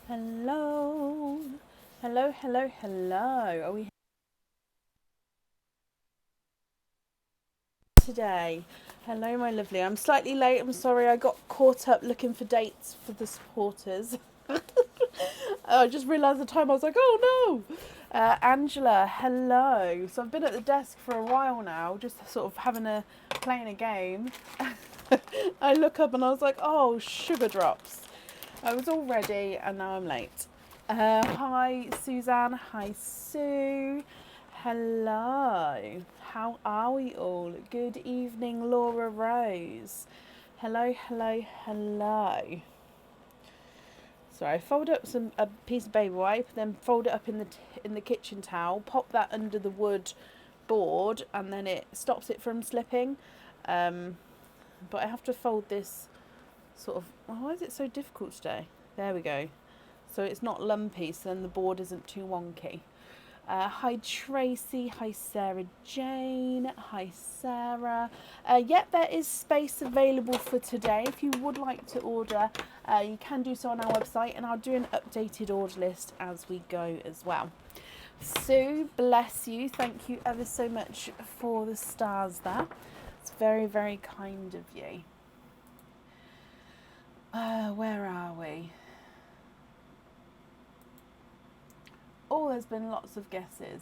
Hello. Hello, hello, hello. Are we here today? Hello, my lovely. I'm slightly late. I'm sorry. I got caught up looking for dates for the supporters. I just realised the time. I was like, oh no. Angela, hello. So I've been at the desk for a while now, just sort of playing a game. I look up and I was like, oh, sugar drops. I was all ready and now I'm late. Hi, Suzanne. Hi, Sue. Hello. How are we all? Good evening, Laura Rose. Hello, hello, hello. Sorry, fold up a piece of baby wipe, then fold it up in the kitchen towel. Pop that under the wood board, and then it stops it from slipping. Um, but I have to fold this sort of. Why is it so difficult today? There we go. So it's not lumpy, so then the board isn't too wonky. Hi Tracy, hi Sarah Jane, hi Sarah. Yep, there is space available for today. If you would like to order, you can do so on our website, and I'll do an updated order list as we go as well. Sue, bless you. Thank you ever so much for the stars there. It's very, very kind of you. Where are we? Oh, there's been lots of guesses.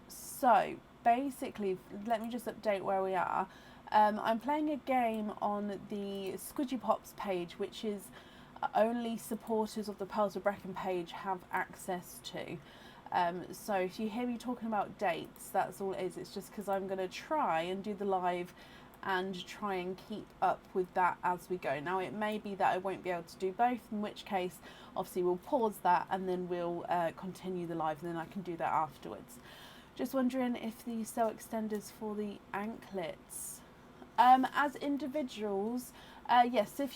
So basically, let me just update where we are. I'm playing a game on the Squidgy Pops page, which is only supporters of the Pearls of Brecon page have access to. So if you hear me talking about dates, that's all it is. It's just because I'm going to try and do the live and try and keep up with that as we go. Now, it may be that I won't be able to do both, in which case, obviously, we'll pause that and then we'll continue the live, and then I can do that afterwards. Just wondering if the sew extenders for the anklets, as individuals, yes. So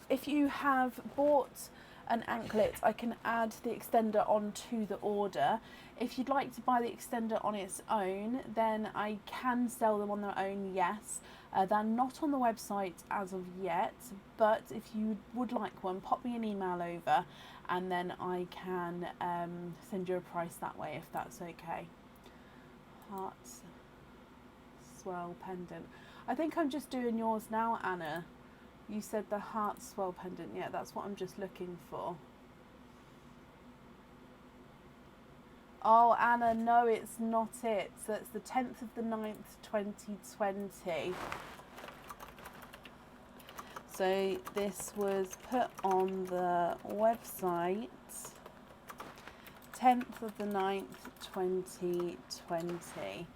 if you have bought an anklet, I can add the extender onto the order. If you'd like to buy the extender on its own, then I can sell them on their own, yes. They're not on the website as of yet, but if you would like one, pop me an email over and then I can send you a price that way, if that's okay. Hearts swirl pendant. I think I'm just doing yours now, Anna. You said the heart swirl pendant. Yeah, that's what I'm just looking for. Oh, Anna, no, it's not it. So it's the 10th of the 9th, 2020. So this was put on the website 10th of the 9th, 2020.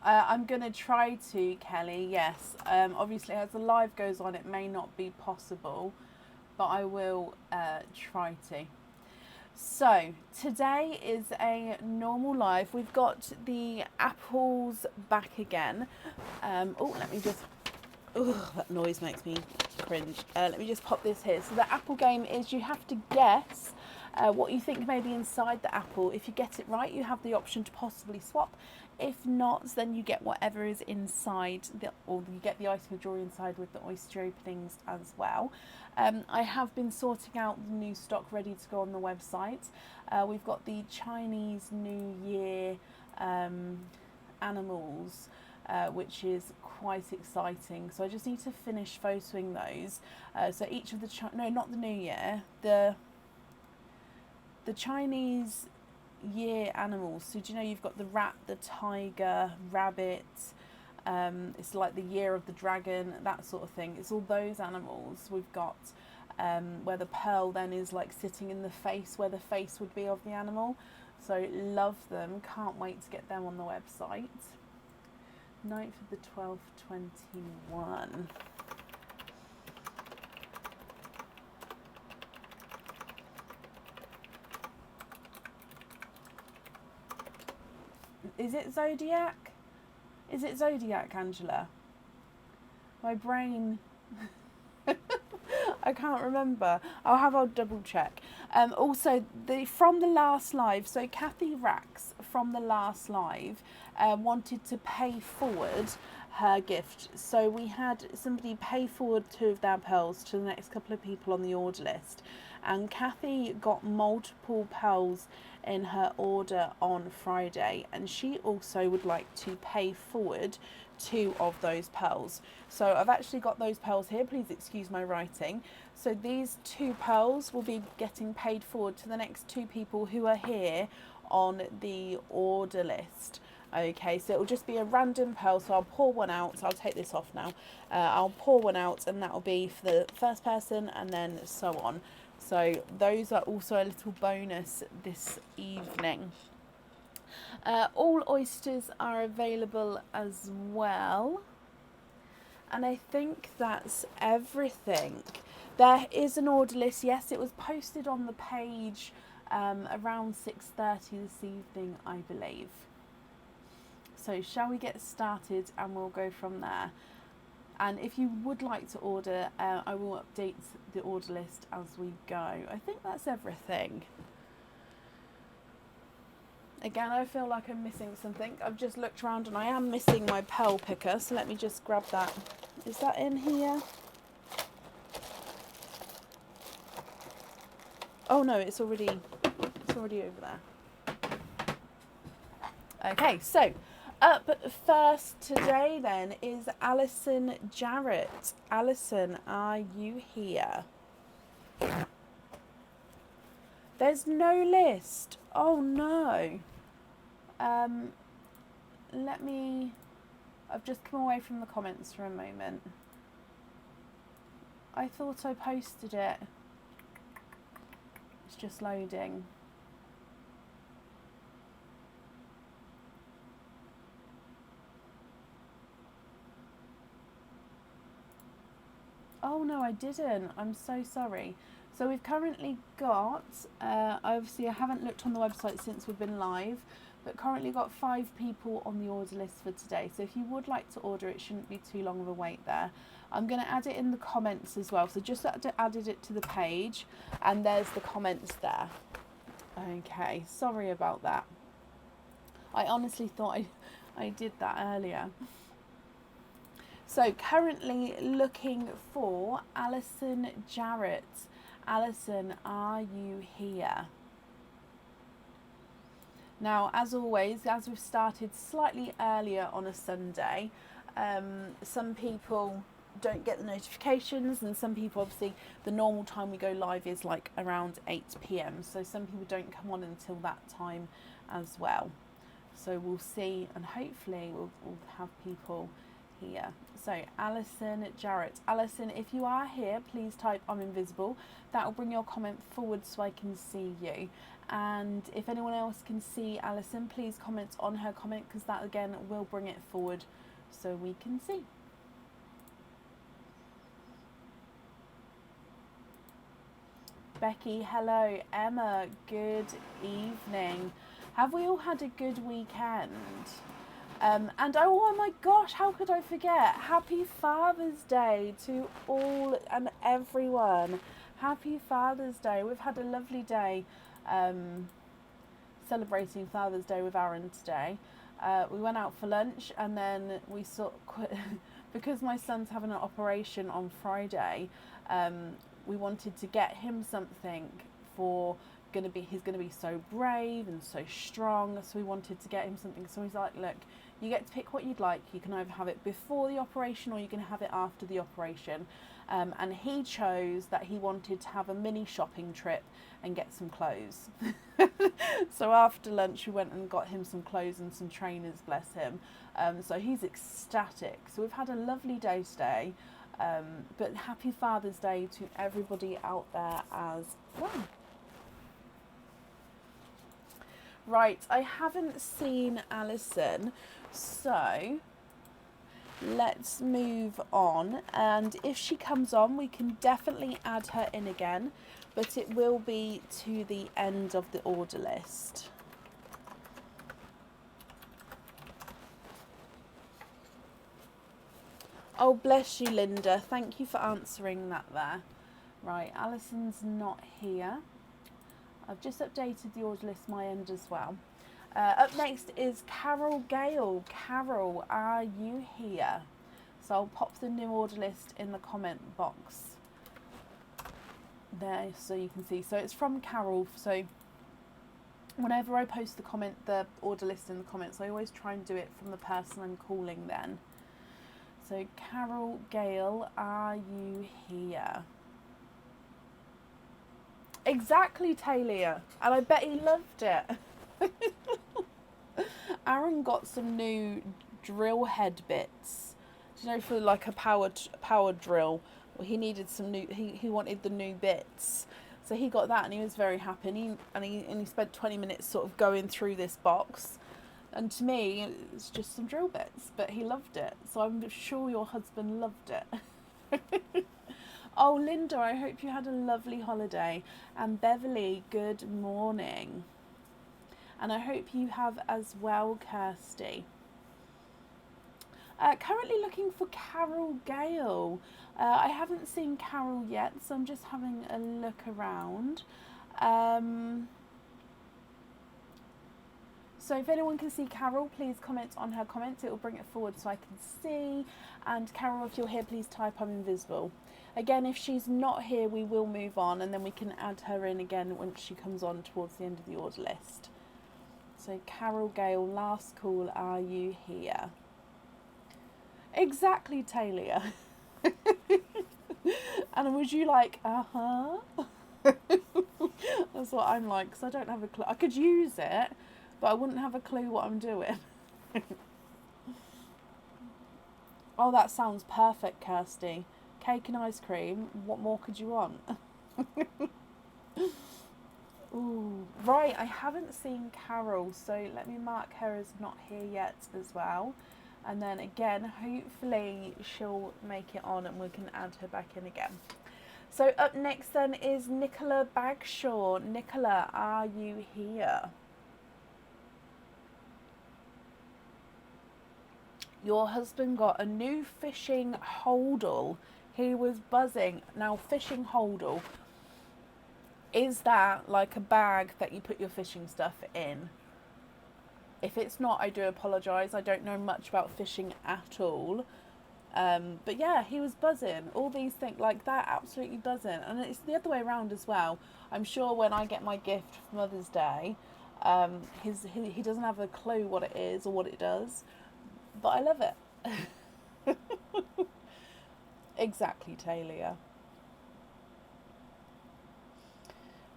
I'm going to try to, Kelly, yes. Obviously, as the live goes on, it may not be possible, but I will try to. So, today is a normal live. We've got the apples back again. Let me just... that noise makes me cringe. Let me just pop this here. So the apple game is you have to guess what you think may be inside the apple. If you get it right, you have the option to possibly swap. If not, then you get whatever is inside, or you get the item of jewelry inside with the oyster openings as well. I have been sorting out the new stock ready to go on the website. We've got the Chinese New Year animals, which is quite exciting. So I just need to finish photoing those. So each of the no, not the New Year, the Chinese year animals. So do you know you've got the rat, the tiger, rabbit, it's like the year of the dragon, that sort of thing. It's all those animals. We've got where the pearl then is like sitting in the face, where the face would be of the animal. So love them, can't wait to get them on the website. 9th of the 12th, 21. Is it Zodiac? Is it Zodiac, Angela? My brain... I can't remember. I'll double check. Also, from the last live, so Kathy Rax from the last live wanted to pay forward her gift. So we had somebody pay forward 2 of their pearls to the next couple of people on the order list. And Kathy got multiple pearls in her order on Friday, and she also would like to pay forward 2 of those pearls. So I've actually got those pearls here, please excuse my writing. So these 2 pearls will be getting paid forward to the next 2 people who are here on the order list. Okay, so it'll just be a random pearl, so I'll pour one out. So I'll take this off now. I'll pour one out, and that will be for the first person, and then so on. So those are also a little bonus this evening. All oysters are available as well. And I think that's everything. There is an order list. Yes, it was posted on the page around 6:30 this evening, I believe. So shall we get started, and we'll go from there. And if you would like to order, I will update the order list as we go. I think that's everything. Again, I feel like I'm missing something. I've just looked around and I am missing my pearl picker, so let me just grab that. Is that in here? Oh no, it's already over there. Okay, so up first today then is Alison Jarrett. Alison, are you here? There's no list. Oh no. I've just come away from the comments for a moment. I thought I posted it. It's just loading. Oh no, I didn't. I'm so sorry. So we've currently got, obviously I haven't looked on the website since we've been live, but currently got 5 people on the order list for today. So if you would like to order, it shouldn't be too long of a wait there. I'm going to add it in the comments as well. So just added it to the page, and there's the comments there. Okay, sorry about that. I honestly thought I did that earlier. So currently looking for Alison Jarrett. Alison, are you here? Now, as always, as we've started slightly earlier on a Sunday, some people don't get the notifications, and some people, obviously, the normal time we go live is like around 8 p.m. So some people don't come on until that time as well. So we'll see, and hopefully we'll have people here. So Alison Jarrett. Alison, if you are here, please type I'm invisible. That will bring your comment forward so I can see you. And if anyone else can see Alison, please comment on her comment, because that again will bring it forward so we can see. Becky, hello. Emma, good evening. Have we all had a good weekend? And oh my gosh, how could I forget? Happy Father's Day to all and everyone. Happy Father's Day. We've had a lovely day celebrating Father's Day with Aaron today. We went out for lunch, and then we because my son's having an operation on Friday, we wanted to get him something for he's gonna be so brave and so strong, so we wanted to get him something. So he's like, look, you get to pick what you'd like. You can either have it before the operation or you can have it after the operation. And he chose that he wanted to have a mini shopping trip and get some clothes. So after lunch we went and got him some clothes and some trainers, bless him. So he's ecstatic. So we've had a lovely day today. But happy Father's Day to everybody out there as well. Right, I haven't seen Alison, so let's move on, and if she comes on we can definitely add her in again, but it will be to the end of the order list. Oh, bless you, Linda. Thank you for answering that there. Right, Alison's not here. I've just updated the order list my end as well. Up next is Carol Gale. Carol, are you here? So I'll pop the new order list in the comment box there so you can see. So it's from Carol. So whenever I post the order list in the comments, I always try and do it from the person I'm calling then. So Carol Gale, are you here? Exactly, Talia. And I bet he loved it. Aaron got some new drill head bits. Do you know, for like a power drill? Well, he needed some new. He wanted the new bits, so he got that, and he was very happy. And he spent 20 minutes sort of going through this box. And to me, it's just some drill bits, but he loved it. So I'm sure your husband loved it. Oh, Linda, I hope you had a lovely holiday. And Beverly, good morning. And I hope you have as well, Kirsty. Currently looking for Carol Gale. I haven't seen Carol yet, so I'm just having a look around. So if anyone can see Carol, please comment on her comments. It will bring it forward so I can see. And Carol, if you're here, please type I'm invisible. Again, if she's not here, we will move on, and then we can add her in again when she comes on towards the end of the order list. So Carol Gale, last call, are you here? Exactly, Talia. And was you like, uh-huh? That's what I'm like, because I don't have a clue. I could use it, but I wouldn't have a clue what I'm doing. Oh, that sounds perfect, Kirsty. Cake and ice cream. What more could you want? Ooh, right, I haven't seen Carol, so let me mark her as not here yet as well. And then again, hopefully she'll make it on and we can add her back in again. So up next then is Nicola Bagshaw. Nicola, are you here? Your husband got a new fishing holdall. He was buzzing. Now, fishing holdall, is that like a bag that you put your fishing stuff in? If it's not, I do apologise. I don't know much about fishing at all. But yeah, he was buzzing. All these things like that, absolutely buzzing. And it's the other way around as well. I'm sure when I get my gift for Mother's Day, he doesn't have a clue what it is or what it does. But I love it. Exactly, Talia.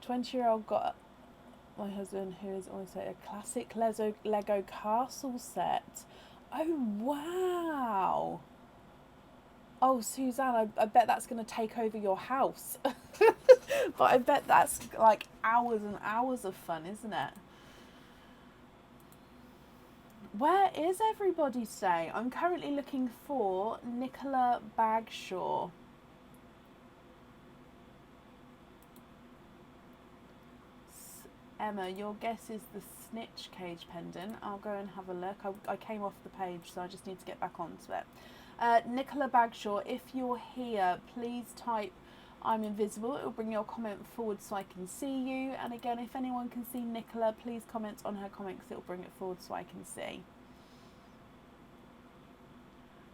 20-year-old got my husband, who is also a classic Lego castle set. Oh, wow. Oh, Suzanne, I bet that's going to take over your house. But I bet that's like hours and hours of fun, isn't it? Where is everybody today? I'm currently looking for Nicola Bagshaw. Emma, your guess is the snitch cage pendant. I'll go and have a look. I came off the page, so I just need to get back onto it. Nicola Bagshaw, if you're here, please type I'm invisible. It will bring your comment forward so I can see you. And again, if anyone can see Nicola, please comment on her comment because it will bring it forward so I can see.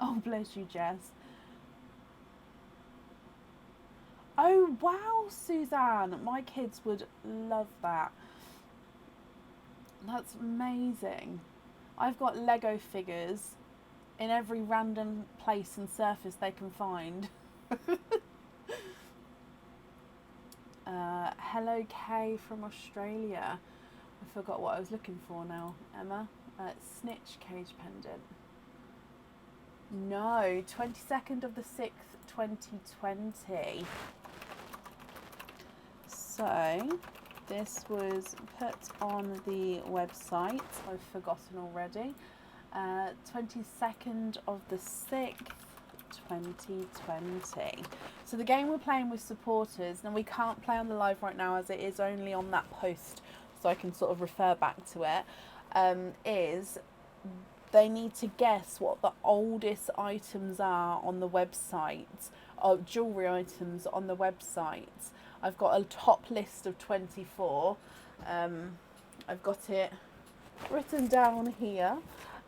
Oh, bless you, Jess. Oh, wow, Suzanne. My kids would love that. That's amazing. I've got Lego figures in every random place and surface they can find. Hello, Kay from Australia. I forgot what I was looking for now, Emma. Snitch cage pendant. No, 22nd of the 6th, 2020. So, this was put on the website. I've forgotten already. 22nd of the 6th, 2020. So the game we're playing with supporters, and we can't play on the live right now as it is only on that post, so I can sort of refer back to it, is they need to guess what the oldest items are on the website, or jewellery items on the website. I've got a top list of 24. I've got it written down here.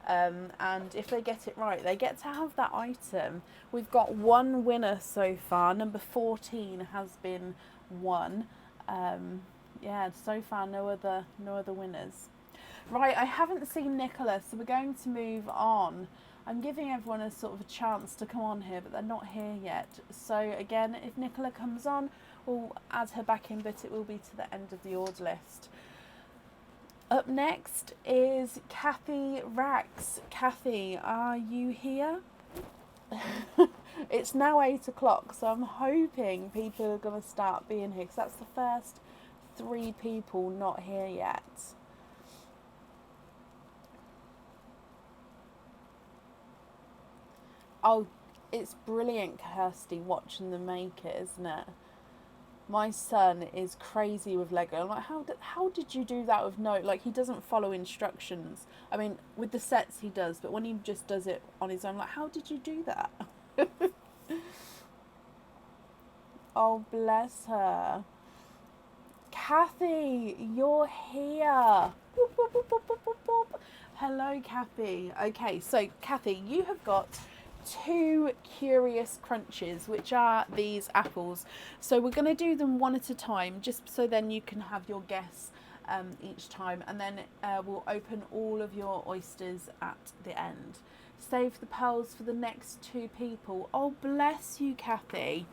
And if they get it right, they get to have that item. We've got one winner so far. Number 14 has been won. Yeah, so far no other winners. Right, I haven't seen Nicola, so we're going to move on. I'm giving everyone a sort of a chance to come on here, but they're not here yet. So again, if Nicola comes on, we'll add her back in, but it will be to the end of the order list. Up next is Kathy Rax. Kathy, are you here? It's now 8 o'clock, so I'm hoping people are going to start being here, because that's the first 3 people not here yet. Oh, it's brilliant, Kirsty, watching them make it, isn't it? My son is crazy with Lego. I'm like, how did you do that with no, like, he doesn't follow instructions. I mean, with the sets he does, but when he just does it on his own, like, how did you do that? Oh, bless her. Kathy, you're here. Boop, boop, boop, boop, boop, boop, boop. Hello, Kathy. Okay, so Kathy, you have got 2 curious crunches, which are these apples. So we're going to do them one at a time, just so then you can have your guess each time, and then we'll open all of your oysters at the end. Save the pearls for the next 2 people. Oh, bless you, Kathy.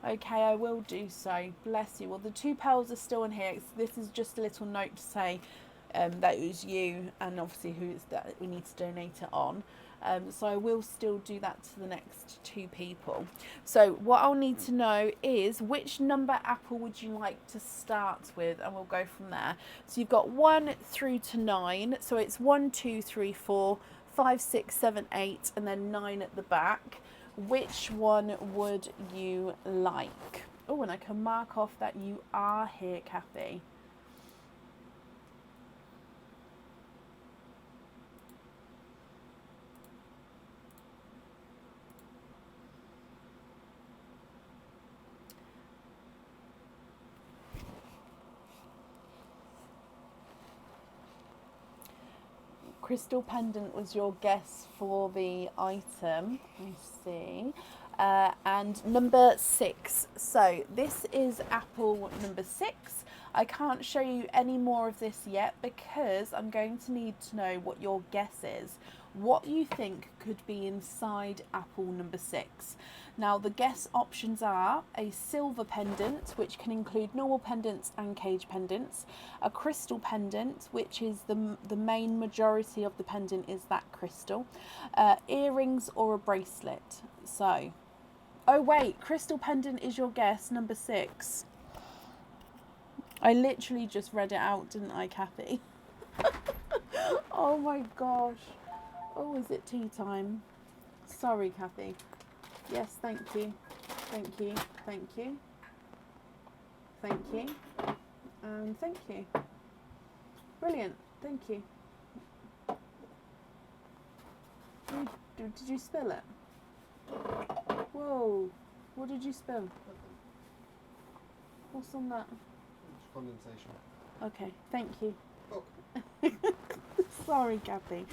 Okay, I will do so. Bless you. Well, the 2 pearls are still in here. This is just a little note to say that it was you, and obviously who it's that we need to donate it on. So I will still do that to the next 2 people. So what I'll need to know is which number apple would you like to start with, and we'll go from there. So you've got 1 through to 9. So it's 1, 2, 3, 4, 5, 6, 7, 8, and then 9 at the back. Which one would you like? Oh, and I can mark off that you are here, Kathy. Crystal pendant was your guess for the item, I see. And number 6. So this is apple number 6. I can't show you any more of this yet because I'm going to need to know what your guess is. What you think could be inside apple number 6. Now the guess options are a silver pendant, which can include normal pendants and cage pendants, a crystal pendant, which is the main majority of the pendant is that crystal, earrings, or a bracelet. So, oh wait, crystal pendant is your guess, number 6. I literally just read it out, didn't I, Kathy? Oh my gosh. Oh, is it tea time? Sorry, Kathy. Yes, thank you. Thank you. Thank you. Thank you. And thank you. Brilliant. Thank you. Did you spill it? Whoa. What did you spill? What's on that? Condensation. Okay, thank you. Oh. Sorry, Kathy.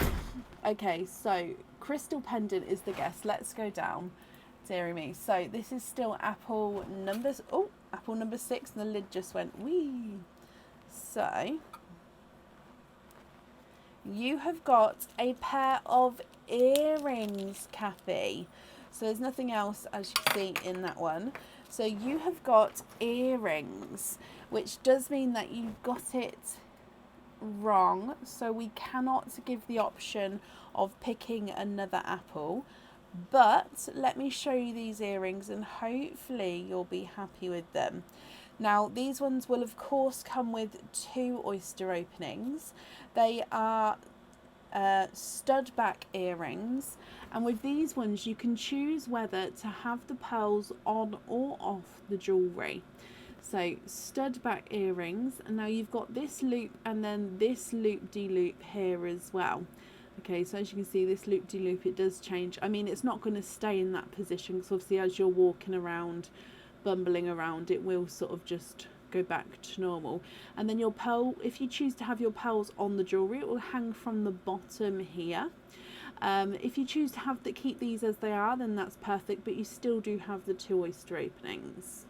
Okay, so crystal pendant is the guess. Let's go down. Deary me. So this is still apple number 6, and the lid just went wee. So you have got a pair of earrings, Kathy. So there's nothing else, as you can see, in that one. So you have got earrings, which does mean that you got it wrong. So we cannot give the option of picking another apple. But let me show you these earrings and hopefully you'll be happy with them. Now these ones will of course come with 2 oyster openings. They are stud back earrings, and with these ones you can choose whether to have the pearls on or off the jewellery. So stud back earrings, and now you've got this loop and then this loop-de-loop here as well. Okay, so as you can see, this loop-de-loop, it does change. I mean, it's not going to stay in that position because obviously as you're walking around bumbling around, it will sort of just go back to normal. And then your pearl, if you choose to have your pearls on the jewellery, it will hang from the bottom here. If you choose to keep these as they are, then that's perfect, but you still do have the 2 oyster openings.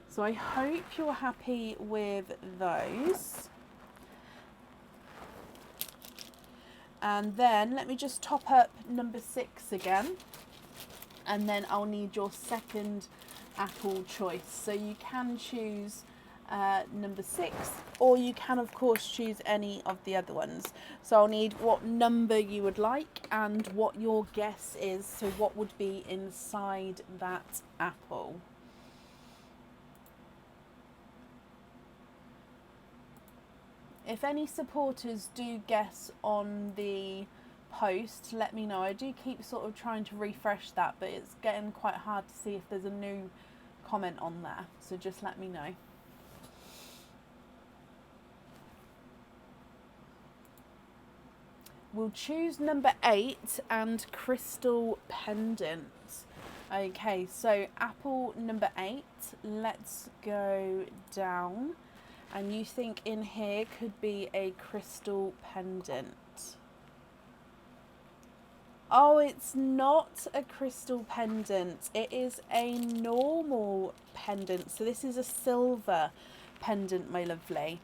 So I hope you're happy with those. And then let me just top up number 6 again, and then I'll need your second apple choice. So you can choose number 6, or you can of course choose any of the other ones. So I'll need what number you would like and what your guess is, so what would be inside that apple. If any supporters do guess on the post, let me know. I do keep sort of trying to refresh that, but it's getting quite hard to see if there's a new comment on there, so just let me know. We'll choose number 8 and crystal pendant. Okay, so apple number 8, let's go down. And you think in here could be a crystal pendant. Oh, it's not a crystal pendant. It is a normal pendant. So this is a silver pendant, my lovely.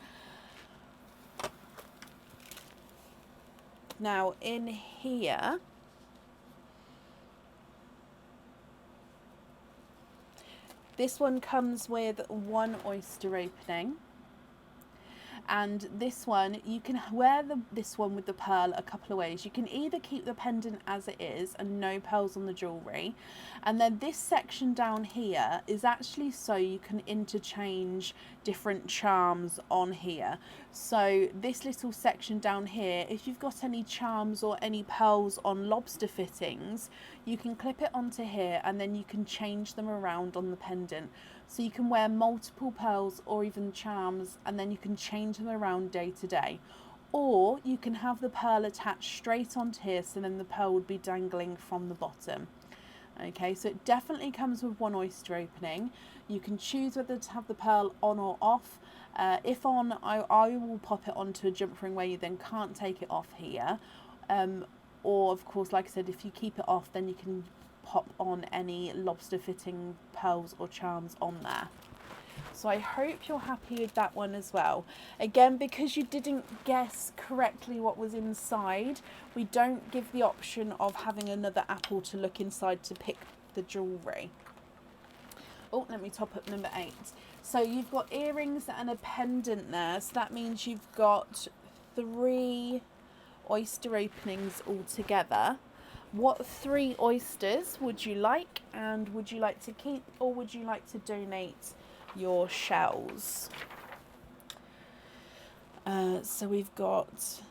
Now in here, this one comes with 1 oyster opening. And this one, you can wear this one with the pearl a couple of ways. You can either keep the pendant as it is and no pearls on the jewellery. And then this section down here is actually so you can interchange different charms on here. So this little section down here, if you've got any charms or any pearls on lobster fittings, you can clip it onto here and then you can change them around on the pendant. So you can wear multiple pearls or even charms, and then you can change them around day to day. Or you can have the pearl attached straight onto here, so then the pearl would be dangling from the bottom. Okay, so it definitely comes with 1 oyster opening. You can choose whether to have the pearl on or off. If on, I will pop it onto a jump ring where you then can't take it off here. Or of course, like I said, if you keep it off, then you can pop on any lobster fitting pearls or charms on there. So I hope you're happy with that one as well. Again, because you didn't guess correctly what was inside, we don't give the option of having another apple to look inside to pick the jewellery. Oh, let me top up number 8. So you've got earrings and a pendant there, so that means you've got 3 oyster openings altogether. What 3 oysters would you like, and would you like to keep, or would you like to donate your shells? So we've got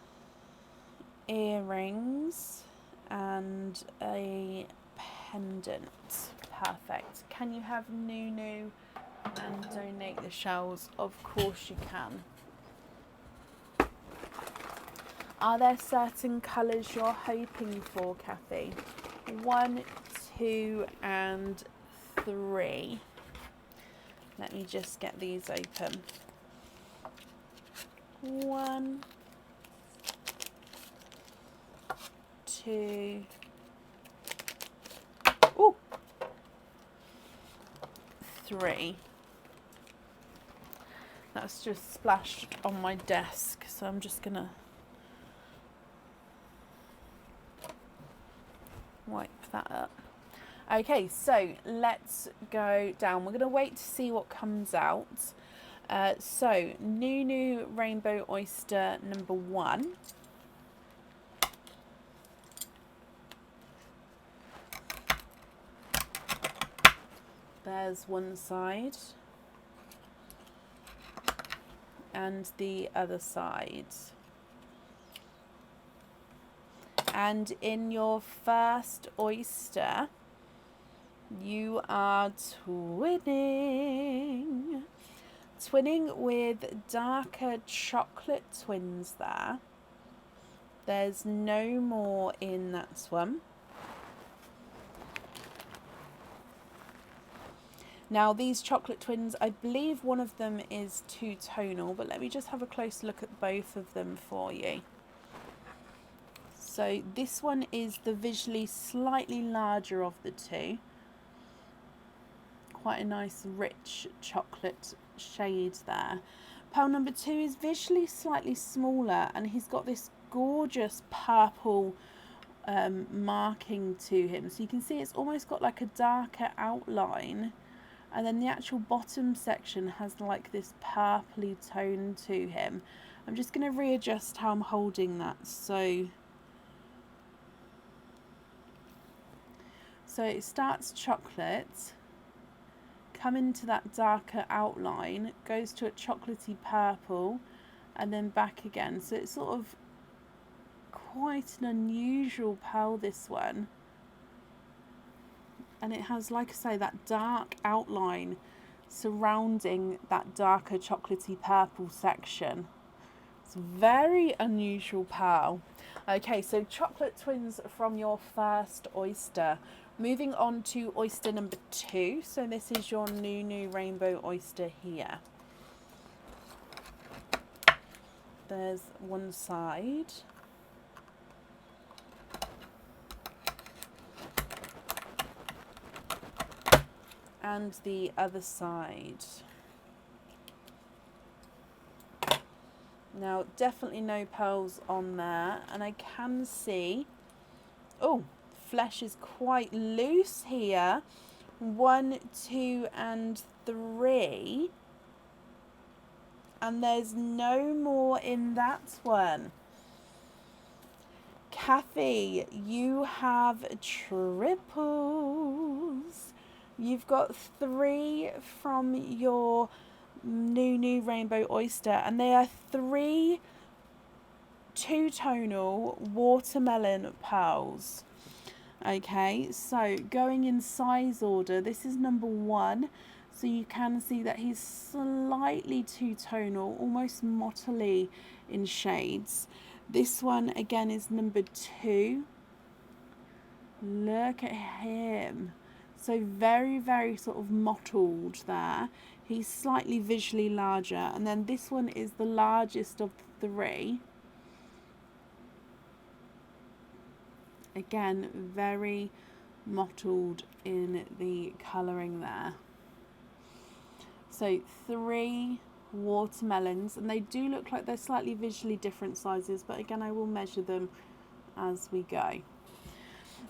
earrings and a pendant. Perfect. Can you have Nunu and donate the shells? Of course you can. Are there certain colours you're hoping for, Kathy? 1, 2 and 3. Let me just get these open. 1, 2, ooh, 3. That's just splashed on my desk, so I'm just gonna wipe that up. Okay, so let's go down. We're going to wait to see what comes out. So Nunu Rainbow Oyster number 1. There's one side and the other side. And in your first oyster, you are twinning with darker chocolate twins there. There's no more in that one. Now these chocolate twins, I believe one of them is two-tonal, but let me just have a close look at both of them for you. So this one is the visually slightly larger of the two. Quite a nice rich chocolate shade there. Pearl number 2 is visually slightly smaller, and he's got this gorgeous purple marking to him. So you can see it's almost got like a darker outline, and then the actual bottom section has like this purpley tone to him. I'm just going to readjust how I'm holding that. So it starts chocolate, come into that darker outline, goes to a chocolatey purple, and then back again. So it's sort of quite an unusual pearl, this one. And it has, like I say, that dark outline surrounding that darker chocolatey purple section. It's a very unusual pearl. Okay, so chocolate twins from your first oyster. Moving on to oyster number 2. So this is your Nunu rainbow oyster here. There's one side. And the other side. Now, definitely no pearls on there, and I can see, oh, flesh is quite loose here. 1, 2, and 3, and there's no more in that one. Kathy, you have triples. You've got 3 from your Nunu rainbow oyster, and they are 3 two-tonal watermelon pearls. Okay, so going in size order, this is number 1. So you can see that he's slightly two-tonal, almost mottly in shades. This one again is number 2. Look at him. So very, very sort of mottled there. He's slightly visually larger. And then this one is the largest of the 3. Again, very mottled in the colouring there. So 3 watermelons, and they do look like they're slightly visually different sizes, but again I will measure them as we go.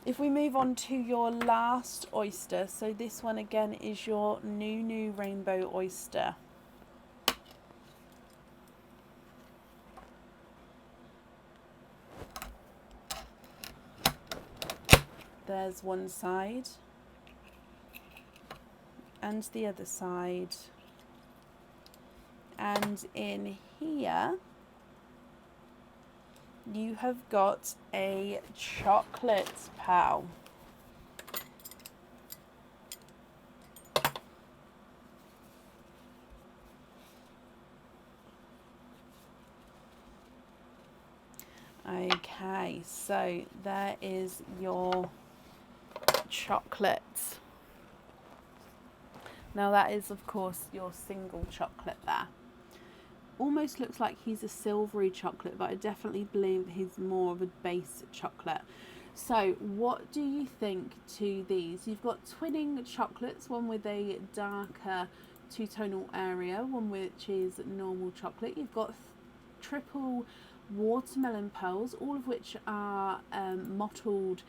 If we move on to your last oyster, so this one again is your Nunu rainbow oyster. There's one side and the other side, and in here you have got a chocolate pearl. Okay, so there is your chocolate. Now that is of course your single chocolate there. Almost looks like he's a silvery chocolate, but I definitely believe he's more of a base chocolate. So what do you think to these? You've got twinning chocolates, one with a darker two-tonal area, one which is normal chocolate. You've got triple watermelon pearls, all of which are mottled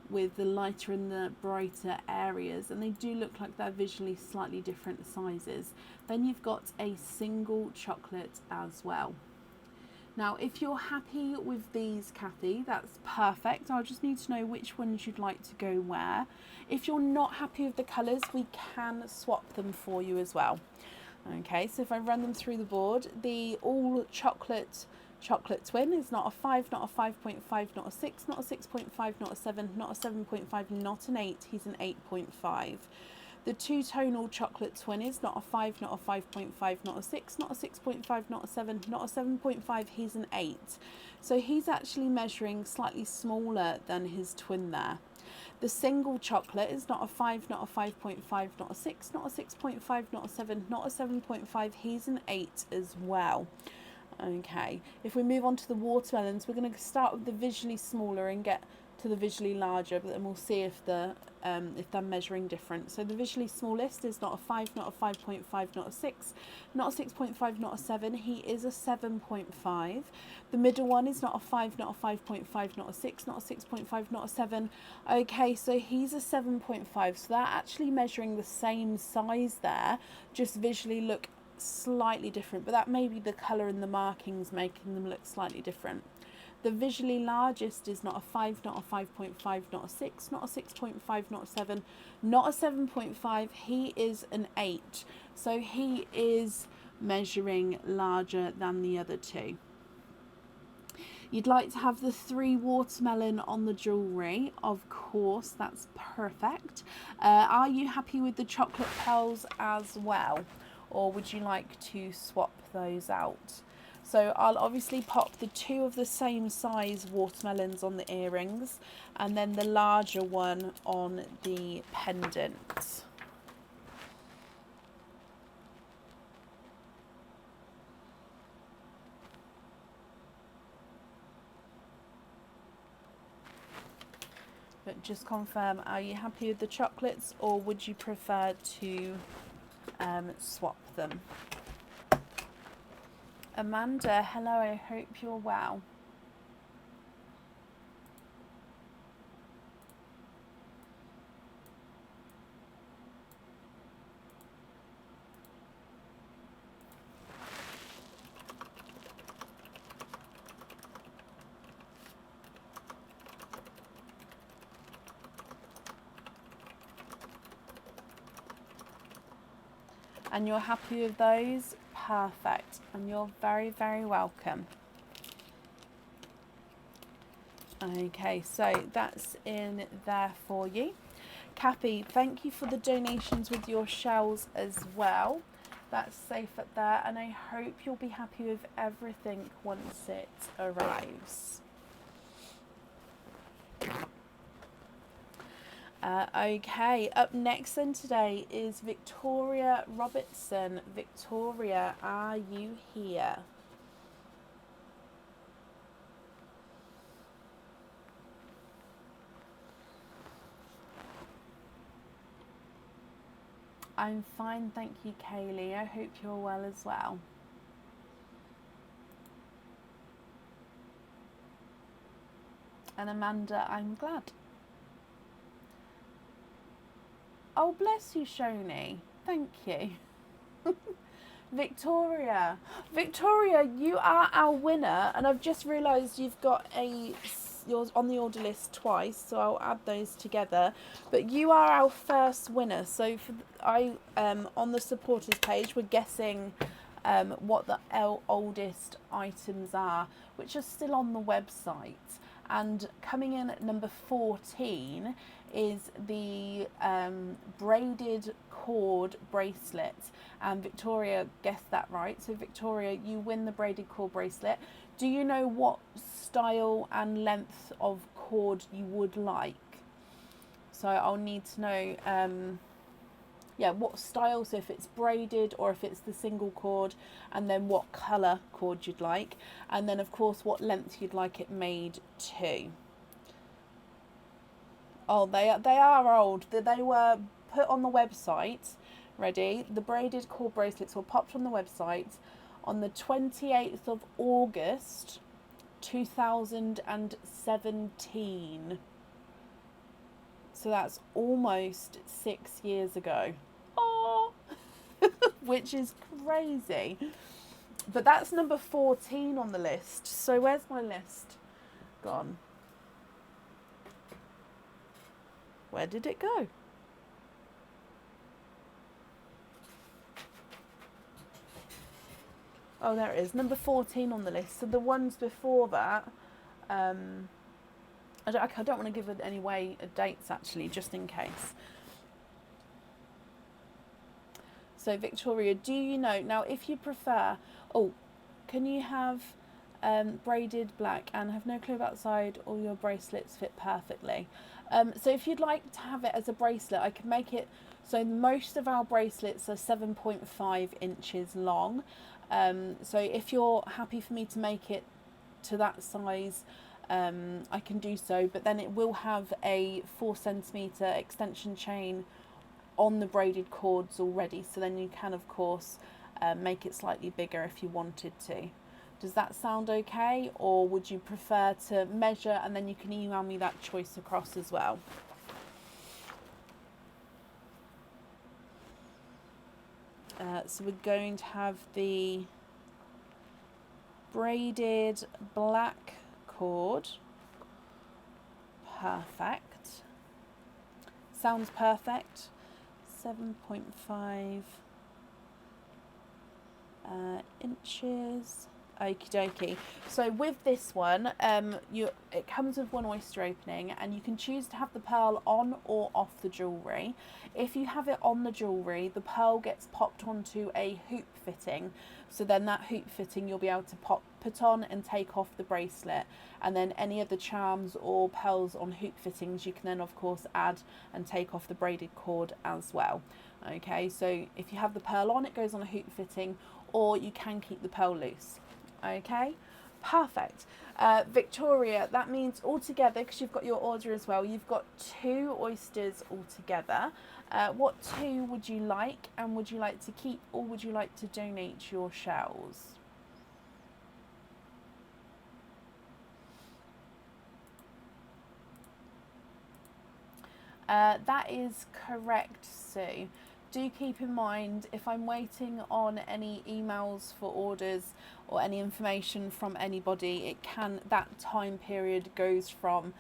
with the lighter and the brighter areas, and they do look like they're visually slightly different sizes. Then you've got a single chocolate as well. Now if you're happy with these, Kathy, that's perfect. I'll just need to know which ones you'd like to go where. If you're not happy with the colours, we can swap them for you as well. Okay, so if I run them through the board, the all chocolate twin is not a 5, not a 5.5, not a 6, not a 6.5, not a 7, not a 7.5, not an 8, he's an 8.5. The two-tonal chocolate twin is not a 5, not a 5.5, not a 6, not a 6.5, not a 7, not a 7.5, he's an 8. So he's actually measuring slightly smaller than his twin there. The single chocolate is not a 5, not a 5.5, not a 6, not a 6.5, not a 7, not a 7.5. He's an 8 as well. Okay, if we move on to the watermelons, we're going to start with the visually smaller and get to the visually larger, but then we'll see if they're measuring different. So the visually smallest is not a 5, not a 5.5, not a 6, not a 6.5, not a 7. He is a 7.5. The middle one is not a 5, not a 5.5, not a 6, not a 6.5, not a 7. Okay, so he's a 7.5. So they're actually measuring the same size there, just visually look slightly different, but that may be the colour and the markings making them look slightly different. The visually largest is not a 5, not a 5.5, not a 6, not a 6.5, not a 7, not a 7.5. He is an 8. So he is measuring larger than the other two. You'd like to have the 3 watermelon on the jewellery. Of course, that's perfect. Are you happy with the chocolate pearls as well? Or would you like to swap those out? So I'll obviously pop the 2 of the same size watermelons on the earrings, and then the larger one on the pendant. But just confirm, are you happy with the chocolates, or would you prefer to swap them? Amanda, hello, I hope you're well. And you're happy with those? Perfect. And you're very, very welcome. Okay, so that's in there for you. Cappy, thank you for the donations with your shells as well. That's safe up there, and I hope you'll be happy with everything once it arrives. Okay, up next then today is Victoria Robertson. Victoria, are you here? I'm fine, thank you, Kaylee. I hope you're well as well. And Amanda, I'm glad. Oh, bless you, Shoni. Thank you. Victoria, you are our winner, and I've just realised you've got you're on the order list twice, so I'll add those together. But you are our first winner. So on the supporters page, we're guessing what the oldest items are, which are still on the website. And coming in at number 14 is the braided cord bracelet. And Victoria guessed that right. So Victoria, you win the braided cord bracelet. Do you know what style and length of cord you would like? So I'll need to know what style, so if it's braided or if it's the single cord, and then what colour cord you'd like, and then of course what length you'd like it made to. Oh, they are old. They were put on the website. Ready? The braided cord bracelets were popped on the website on the 28th of August 2017. So that's almost 6 years ago. Oh, which is crazy. But that's number 14 on the list. So where's my list gone? Where did it go? Oh, there it is. Number 14 on the list. So the ones before that, I don't want to give any away dates actually, just in case. So Victoria, do you know, now if you prefer, can you have braided black and have no clue about side, all your bracelets fit perfectly? So if you'd like to have it as a bracelet, I can make it, so most of our bracelets are 7.5 inches long. So if you're happy for me to make it to that size, I can do so, but then it will have a 4 centimetre extension chain on the braided cords already, so then you can of course make it slightly bigger if you wanted to. Does that sound okay, or would you prefer to measure and then you can email me that choice across as well? So we're going to have the braided black cord. Perfect. Sounds perfect. 7.5 inches. Okie dokie. So with this one, it comes with one oyster opening, and you can choose to have the pearl on or off the jewellery. If you have it on the jewellery, the pearl gets popped onto a hoop fitting. So then that hoop fitting you'll be able to put on and take off the bracelet. And then any of the charms or pearls on hoop fittings you can then of course add and take off the braided cord as well. Okay, so if you have the pearl on, it goes on a hoop fitting, or you can keep the pearl loose. Okay, perfect. Victoria, that means altogether, because you've got your order as well, you've got 2 oysters altogether. What 2 would you like, and would you like to keep, or would you like to donate your shells? That is correct, Sue. Do keep in mind, if I'm waiting on any emails for orders or any information from anybody, that time period goes from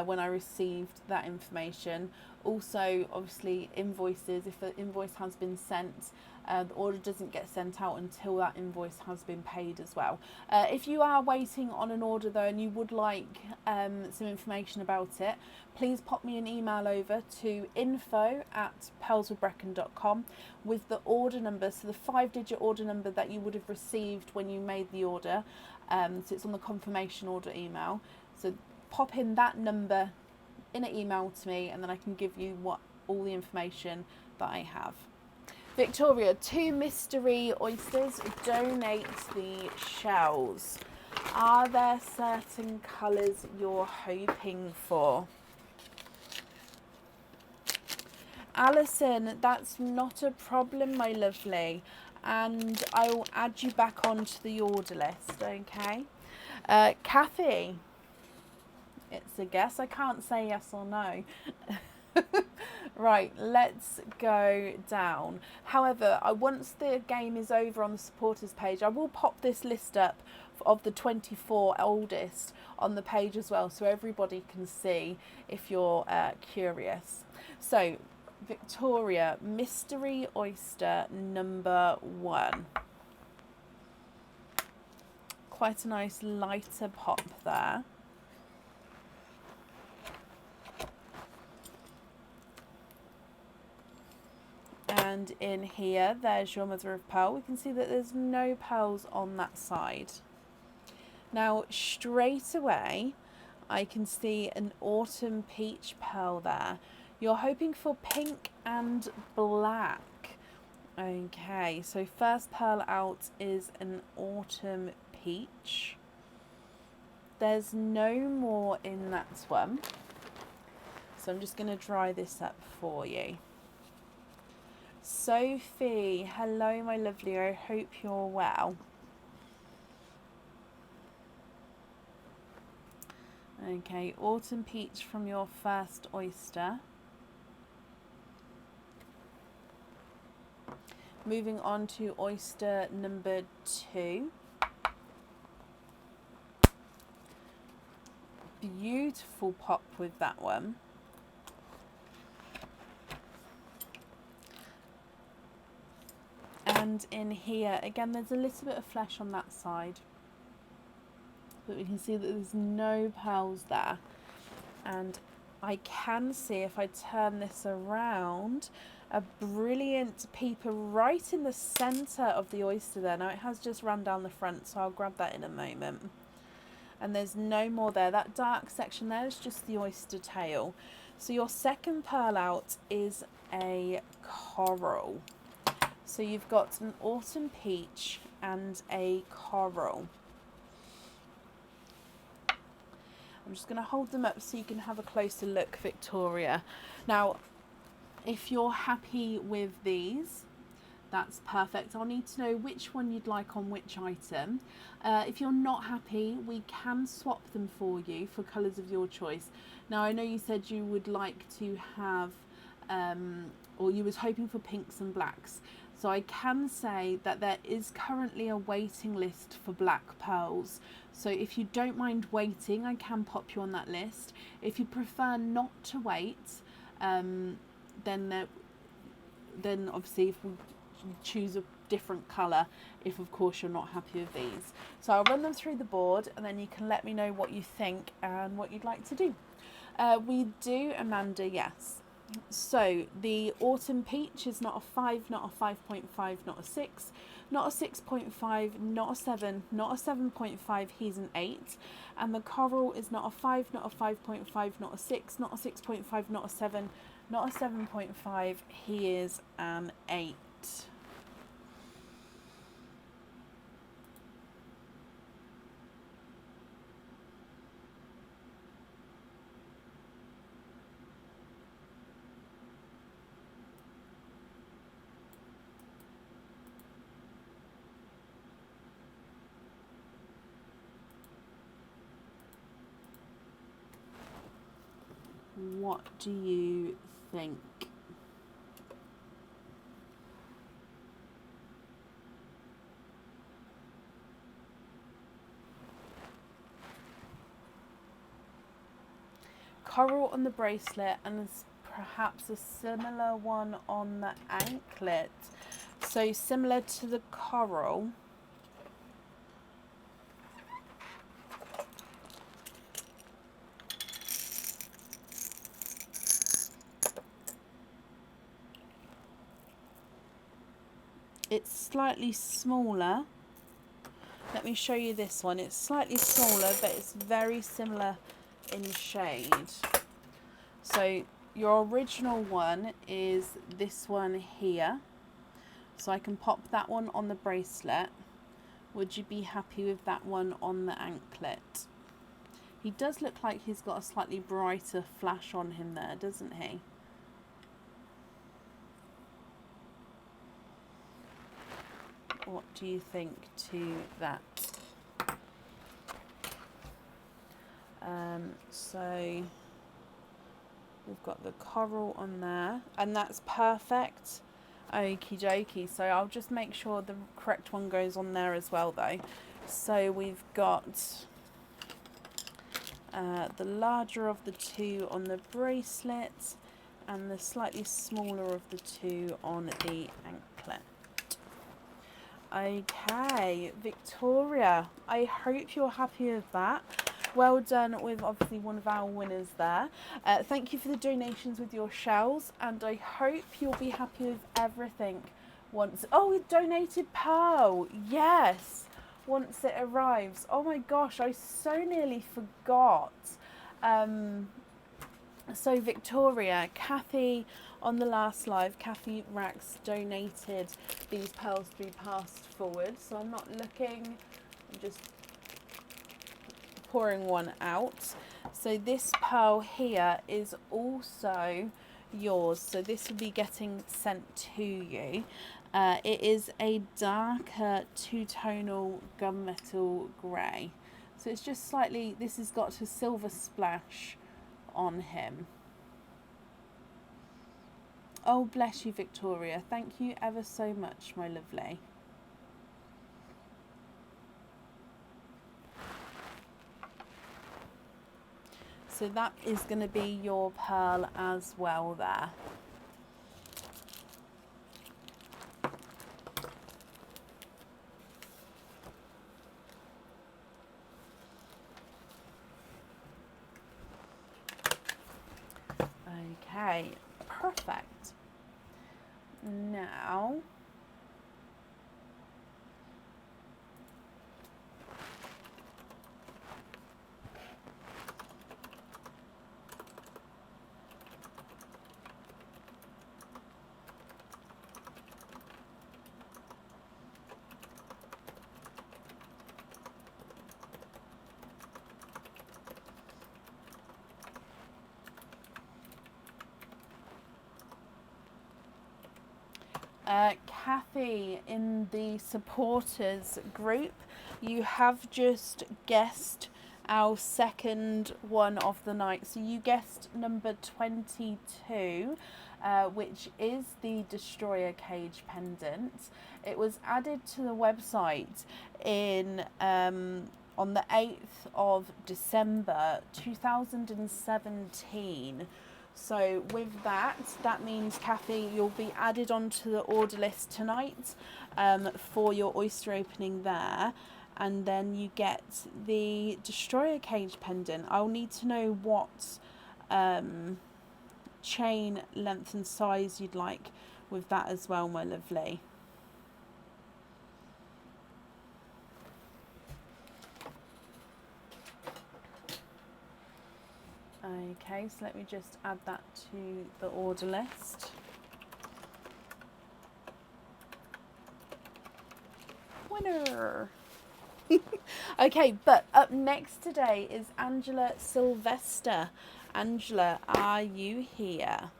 when I received that information. Also, obviously, invoices, if an invoice has been sent, the order doesn't get sent out until that invoice has been paid as well. If you are waiting on an order though and you would like some information about it, please pop me an email over to info@pearlswithbrecken.com with the order number, so the 5-digit order number that you would have received when you made the order. So it's on the confirmation order email. So pop in that number in an email to me, and then I can give you all the information that I have. Victoria, 2 mystery oysters, donate the shells. Are there certain colours you're hoping for? Alison, that's not a problem, my lovely, and I will add you back onto the order list, okay? Kathy, it's a guess. I can't say yes or no. Right, let's go down. However, once the game is over on the supporters page, I will pop this list up of the 24 oldest on the page as well, so everybody can see if you're curious. So, Victoria, mystery oyster number 1. Quite a nice lighter pop there. And in here, there's your mother of pearl. We can see that there's no pearls on that side. Now, straight away, I can see an autumn peach pearl there. You're hoping for pink and black. Okay, so first pearl out is an autumn peach. There's no more in that one. So I'm just going to dry this up for you. Sophie, hello my lovely, I hope you're well. Okay, autumn peach from your first oyster. Moving on to oyster number 2. Beautiful pop with that one. And in here, again, there's a little bit of flesh on that side, but we can see that there's no pearls there. And I can see, if I turn this around, a brilliant peeper right in the centre of the oyster there. Now it has just run down the front, so I'll grab that in a moment. And there's no more there. That dark section there is just the oyster tail. So your second pearl out is a coral. So you've got an autumn peach and a coral. I'm just going to hold them up so you can have a closer look, Victoria. Now, if you're happy with these, that's perfect. I'll need to know which one you'd like on which item. If you're not happy, we can swap them for you for colours of your choice. Now, I know you said you would like to have, or you was hoping for pinks and blacks. So I can say that there is currently a waiting list for black pearls. So if you don't mind waiting, I can pop you on that list. If you prefer not to wait, then obviously if we choose a different colour, if of course you're not happy with these. So I'll run them through the board and then you can let me know what you think and what you'd like to do. We do, Amanda, yes. So the autumn peach is not a 5, not a 5.5, not a 6, not a 6.5, not a 7, not a 7.5, he's an 8. And the coral is not a 5, not a 5.5, not a 6, not a 6.5, not a 7, not a 7.5, he is an 8. What do you think? Coral on the bracelet and perhaps a similar one on the anklet. So similar to the coral. It's slightly smaller. Let me show you this one. It's slightly smaller, but it's very similar in shade. So your original one is this one here. So I can pop that one on the bracelet. Would you be happy with that one on the anklet? He does look like he's got a slightly brighter flash on him there, doesn't he? What do you think to that? So we've got the coral on there, and that's perfect. Okie dokie. So I'll just make sure the correct one goes on there as well, though. So we've got the larger of the two on the bracelet, and the slightly smaller of the two on the anklet. Okay, Victoria, I hope you're happy with that. Well done with obviously one of our winners there. Thank you for the donations with your shells, and I hope you'll be happy with everything once... Oh, we donated pearl. Yes, once it arrives. Oh my gosh, I so nearly forgot. So Victoria, Kathy on the last live, Kathy Rax donated these pearls to be passed forward. So I'm not looking, I'm just pouring one out. So this pearl here is also yours. So this will be getting sent to you. It is a darker two-tonal gunmetal grey. So it's just slightly, this has got a silver splash on him. Oh, bless you, Victoria. Thank you ever so much, my lovely. So that is going to be your pearl as well there. Okay, perfect. Now, Kathy, in the supporters group, you have just guessed our second one of the night. So you guessed number 22, which is the Destroyer Cage pendant. It was added to the website in on the 8th of December 2017. So with that, that means, Kathy, you'll be added onto the order list tonight for your oyster opening there. And then you get the Destroyer Cage pendant. I'll need to know what chain length and size you'd like with that as well, my lovely. Okay, so let me just add that to the order list. Winner! Okay, but up next today is Angela Sylvester. Angela, are you here?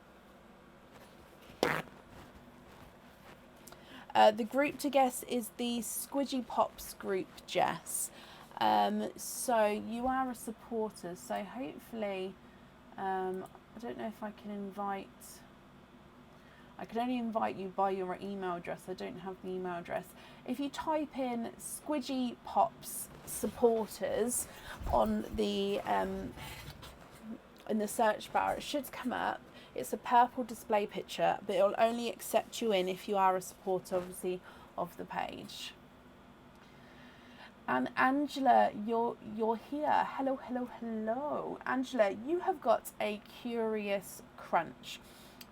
The group to guess is the Squidgy Pops group, Jess. So you are a supporter, so hopefully, I don't know if I can invite, I can only invite you by your email address. I don't have the email address. If you type in Squidgy Pops supporters on the in the search bar, it should come up. It's a purple display picture, but it'll only accept you in if you are a supporter, obviously, of the page. And Angela, you're here. Hello, hello, hello. Angela, you have got a Curious Crunch.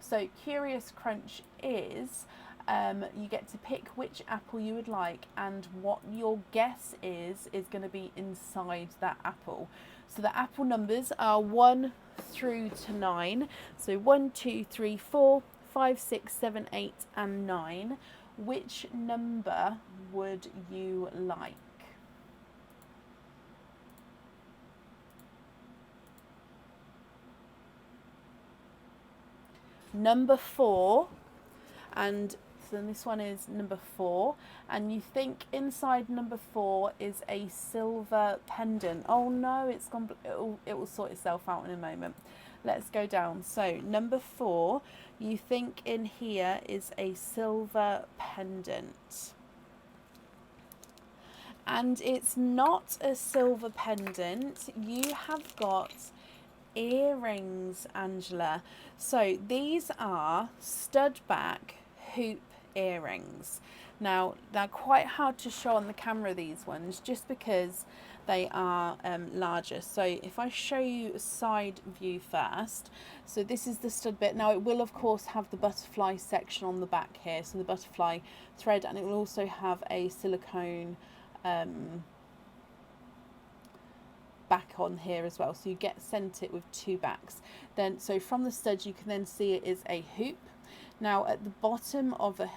So Curious Crunch is, you get to pick which apple you would like, and what your guess is going to be inside that apple. So the apple numbers are 1 through to 9. So 1, 2, 3, 4, 5, 6, 7, 8, and 9. Which number would you like? Number 4, and so this one is number 4, and you think inside number 4 is a silver pendant. Oh no, it's gone. It will sort itself out in a moment. Let's go down. So number 4, you think in here is a silver pendant, and it's not a silver pendant. You have got earrings, Angela. So these are stud back hoop earrings. Now they're quite hard to show on the camera, these ones, just because they are larger. So if I show you a side view first, so this is the stud bit. Now it will of course have the butterfly section on the back here, so the butterfly thread, and it will also have a silicone back on here as well, so you get sent it with 2 backs. Then so from the stud you can then see it is a hoop. Now at the bottom of the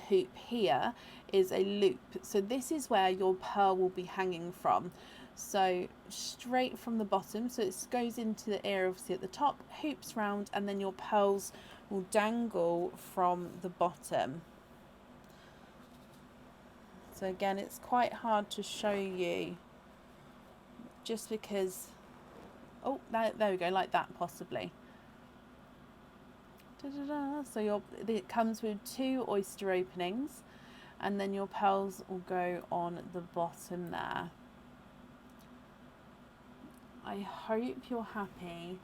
hoop here is a loop, so this is where your pearl will be hanging from. So straight from the bottom, so it goes into the ear obviously at the top, hoops round, and then your pearls will dangle from the bottom. So again, it's quite hard to show you, just because, oh, there we go, like that possibly. So it comes with 2 oyster openings, and then your pearls will go on the bottom there. I hope you're happy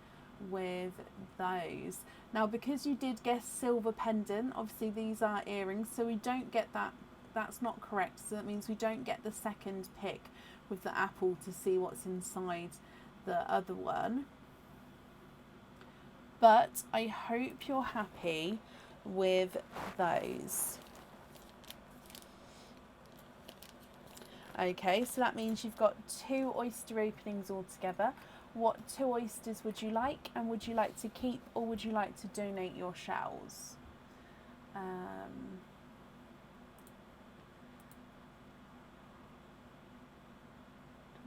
with those. Now because you did guess silver pendant, obviously these are earrings, so we don't get that. That's not correct, so that means we don't get the second pick with the apple to see what's inside the other one. But I hope you're happy with those. Okay, so that means you've got 2 oyster openings altogether. What 2 oysters would you like, and would you like to keep, or would you like to donate your shells?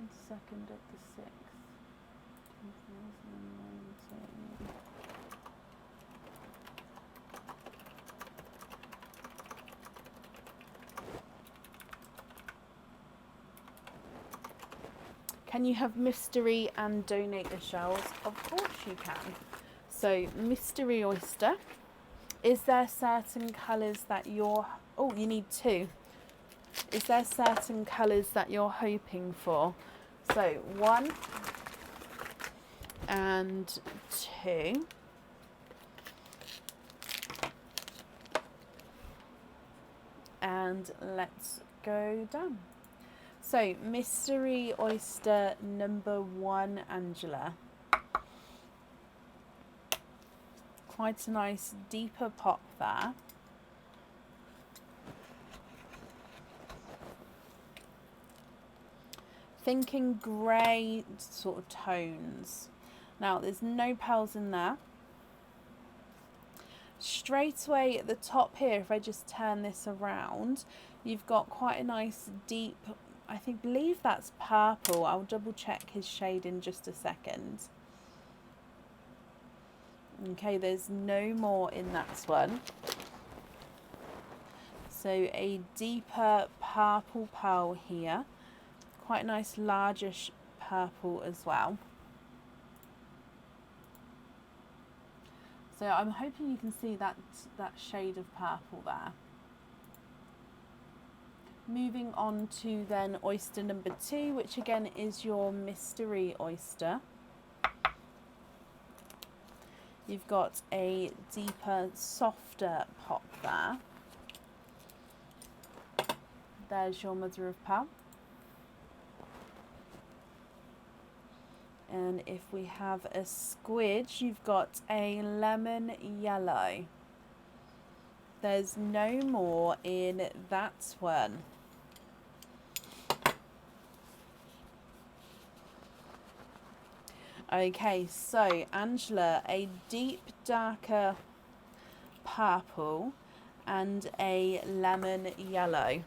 22nd of the 6th, 2019. Can you have mystery and donator shells? Of course you can. So mystery oyster. Is there certain colours that you're... Oh, you need two. Is there certain colours that you're hoping for? So 1 and 2. And let's go down. So mystery oyster number 1, Angela. Quite a nice deeper pop there. Thinking grey sort of tones. Now there's no pearls in there. Straight away at the top here, if I just turn this around, you've got quite a nice deep, believe that's purple. I'll double check his shade in just a second. Okay, there's no more in that one. So a deeper purple pearl here. Quite a nice largish purple as well. So I'm hoping you can see that shade of purple there. Moving on to then oyster number 2, which again is your mystery oyster. You've got a deeper, softer pop there. There's your mother of pearl. And if we have a squidge, you've got a lemon yellow. There's no more in that one. Okay, so Angela, a deep, darker purple and a lemon yellow.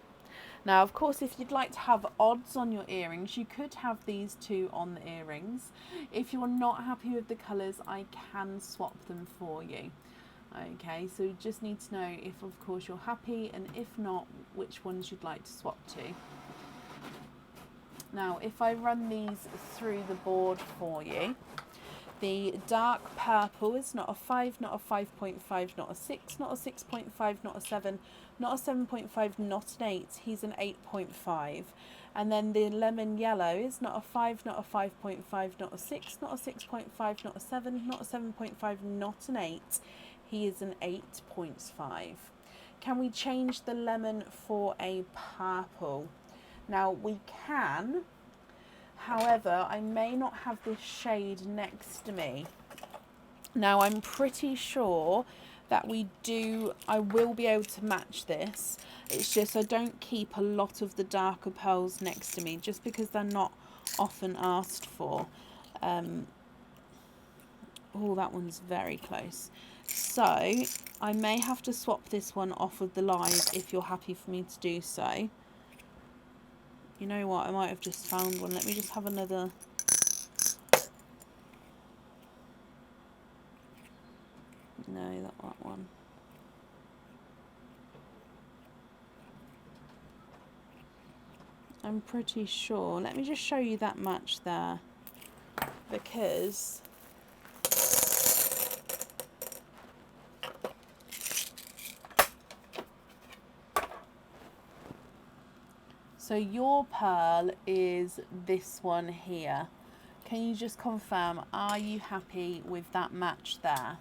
Now, of course, if you'd like to have odds on your earrings, you could have these two on the earrings. If you're not happy with the colours, I can swap them for you. Okay, so you just need to know if, of course, you're happy, and if not, which ones you'd like to swap to. Now, if I run these through the board for you, the dark purple is not a 5, not a 5.5, not a 6, not a 6.5, not a 7, not a 7.5, not an 8. He's an 8.5. And then the lemon yellow is not a 5, not a 5.5, not a 6, not a 6.5, not a 7, not a 7.5, not an 8. He is an 8.5. Can we change the lemon for a purple? Now we can. However, I may not have this shade next to me. Now, I'm pretty sure that I will be able to match this. It's just I don't keep a lot of the darker pearls next to me, just because they're not often asked for. Oh, that one's very close. So, I may have to swap this one off of the live if you're happy for me to do so. You know what, I might have just found one. Let me just have another. No, that one. I'm pretty sure. Let me just show you that match there. Because so your pearl is this one here. Can you just confirm, are you happy with that match there?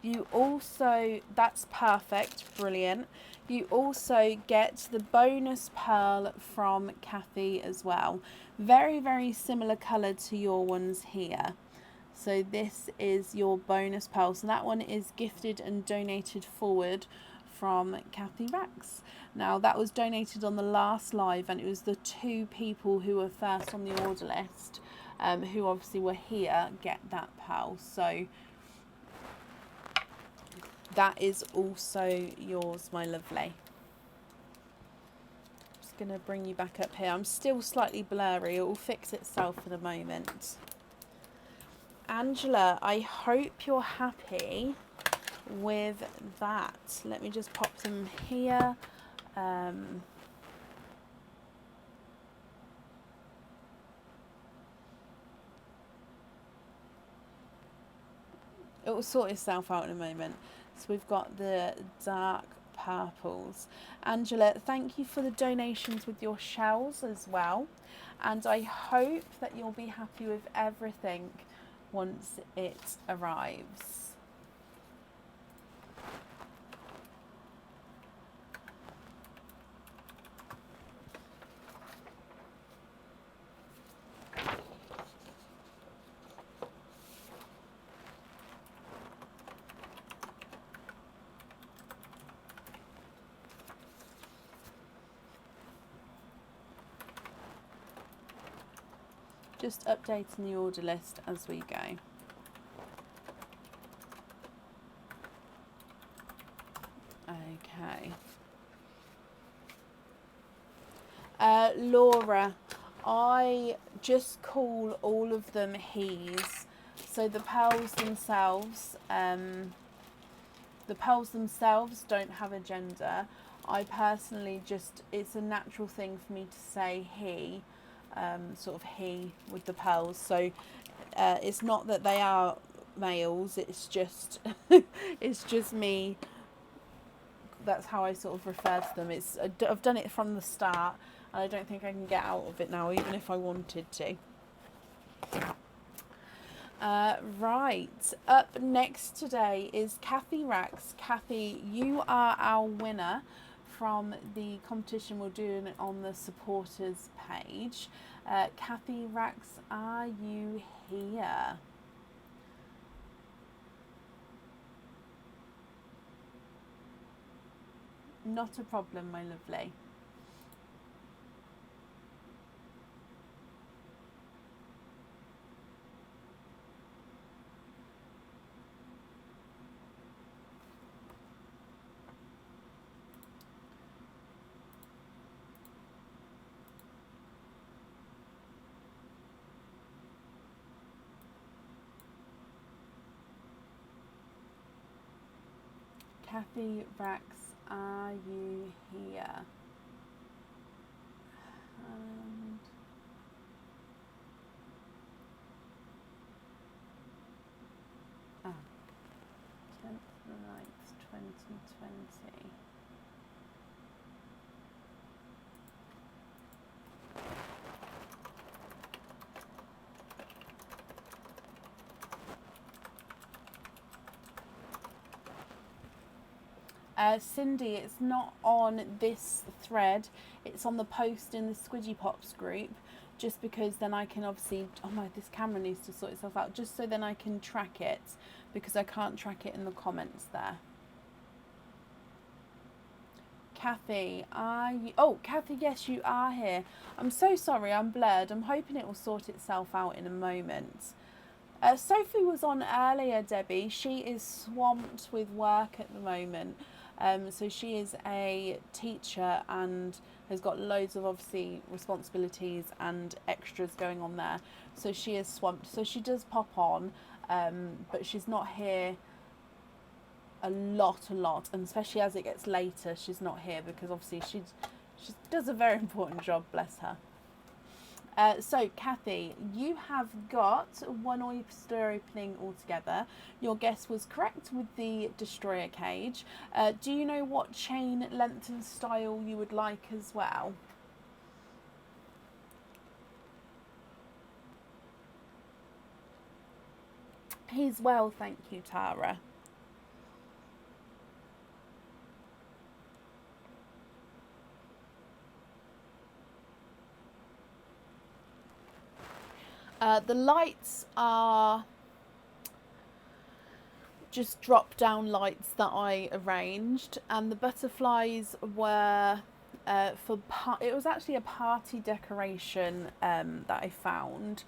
You also, that's perfect, brilliant. You also get the bonus pearl from Kathy as well. Very, very similar colour to your ones here. So this is your bonus pearl. So that one is gifted and donated forward from Kathy Rex. Now that was donated on the last live, and it was the 2 people who were first on the order list, who obviously were here, get that pearl. So that is also yours, my lovely. Just going to bring you back up here. I'm still slightly blurry. It will fix itself in a moment. Angela, I hope you're happy with that. Let me just pop them here. It will sort itself out in a moment. So we've got the dark purples. Angela, thank you for the donations with your shells as well. And I hope that you'll be happy with everything once it arrives. Just updating the order list as we go. Okay. Laura, I just call all of them he's. So the pearls themselves don't have a gender. I personally just, it's a natural thing for me to say he. Sort of he with the pearls, so it's not that they are males, it's just it's just me, that's how I sort of refer to them. I've done it from the start and I don't think I can get out of it now, even if I wanted to. Right, up next today is Kathy Rax. Kathy, you are our winner from the competition we're doing on the supporters page. Kathy Rax, are you here? Not a problem, my lovely. Kathy Rax, are you here? And ah, 10th the 9th, 2020. Cindy, it's not on this thread, it's on the post in the Squidgy Pops group, just because then I can obviously, oh my, this camera needs to sort itself out, just so then I can track it, because I can't track it in the comments there. Kathy, are you, oh Kathy, yes you are here. I'm so sorry, I'm blurred, I'm hoping it will sort itself out in a moment. Sophie was on earlier, Debbie. She is swamped with work at the moment. So she is a teacher and has got loads of obviously responsibilities and extras going on there. So she is swamped. So she does pop on, but she's not here a lot. And especially as it gets later, she's not here because obviously she does a very important job, bless her. So, Kathy, you have got one oyster opening altogether. Your guess was correct with the destroyer cage. Do you know what chain length and style you would like as well? He's well, thank you, Tara. The lights are just drop down lights that I arranged, and the butterflies were it was actually a party decoration that I found,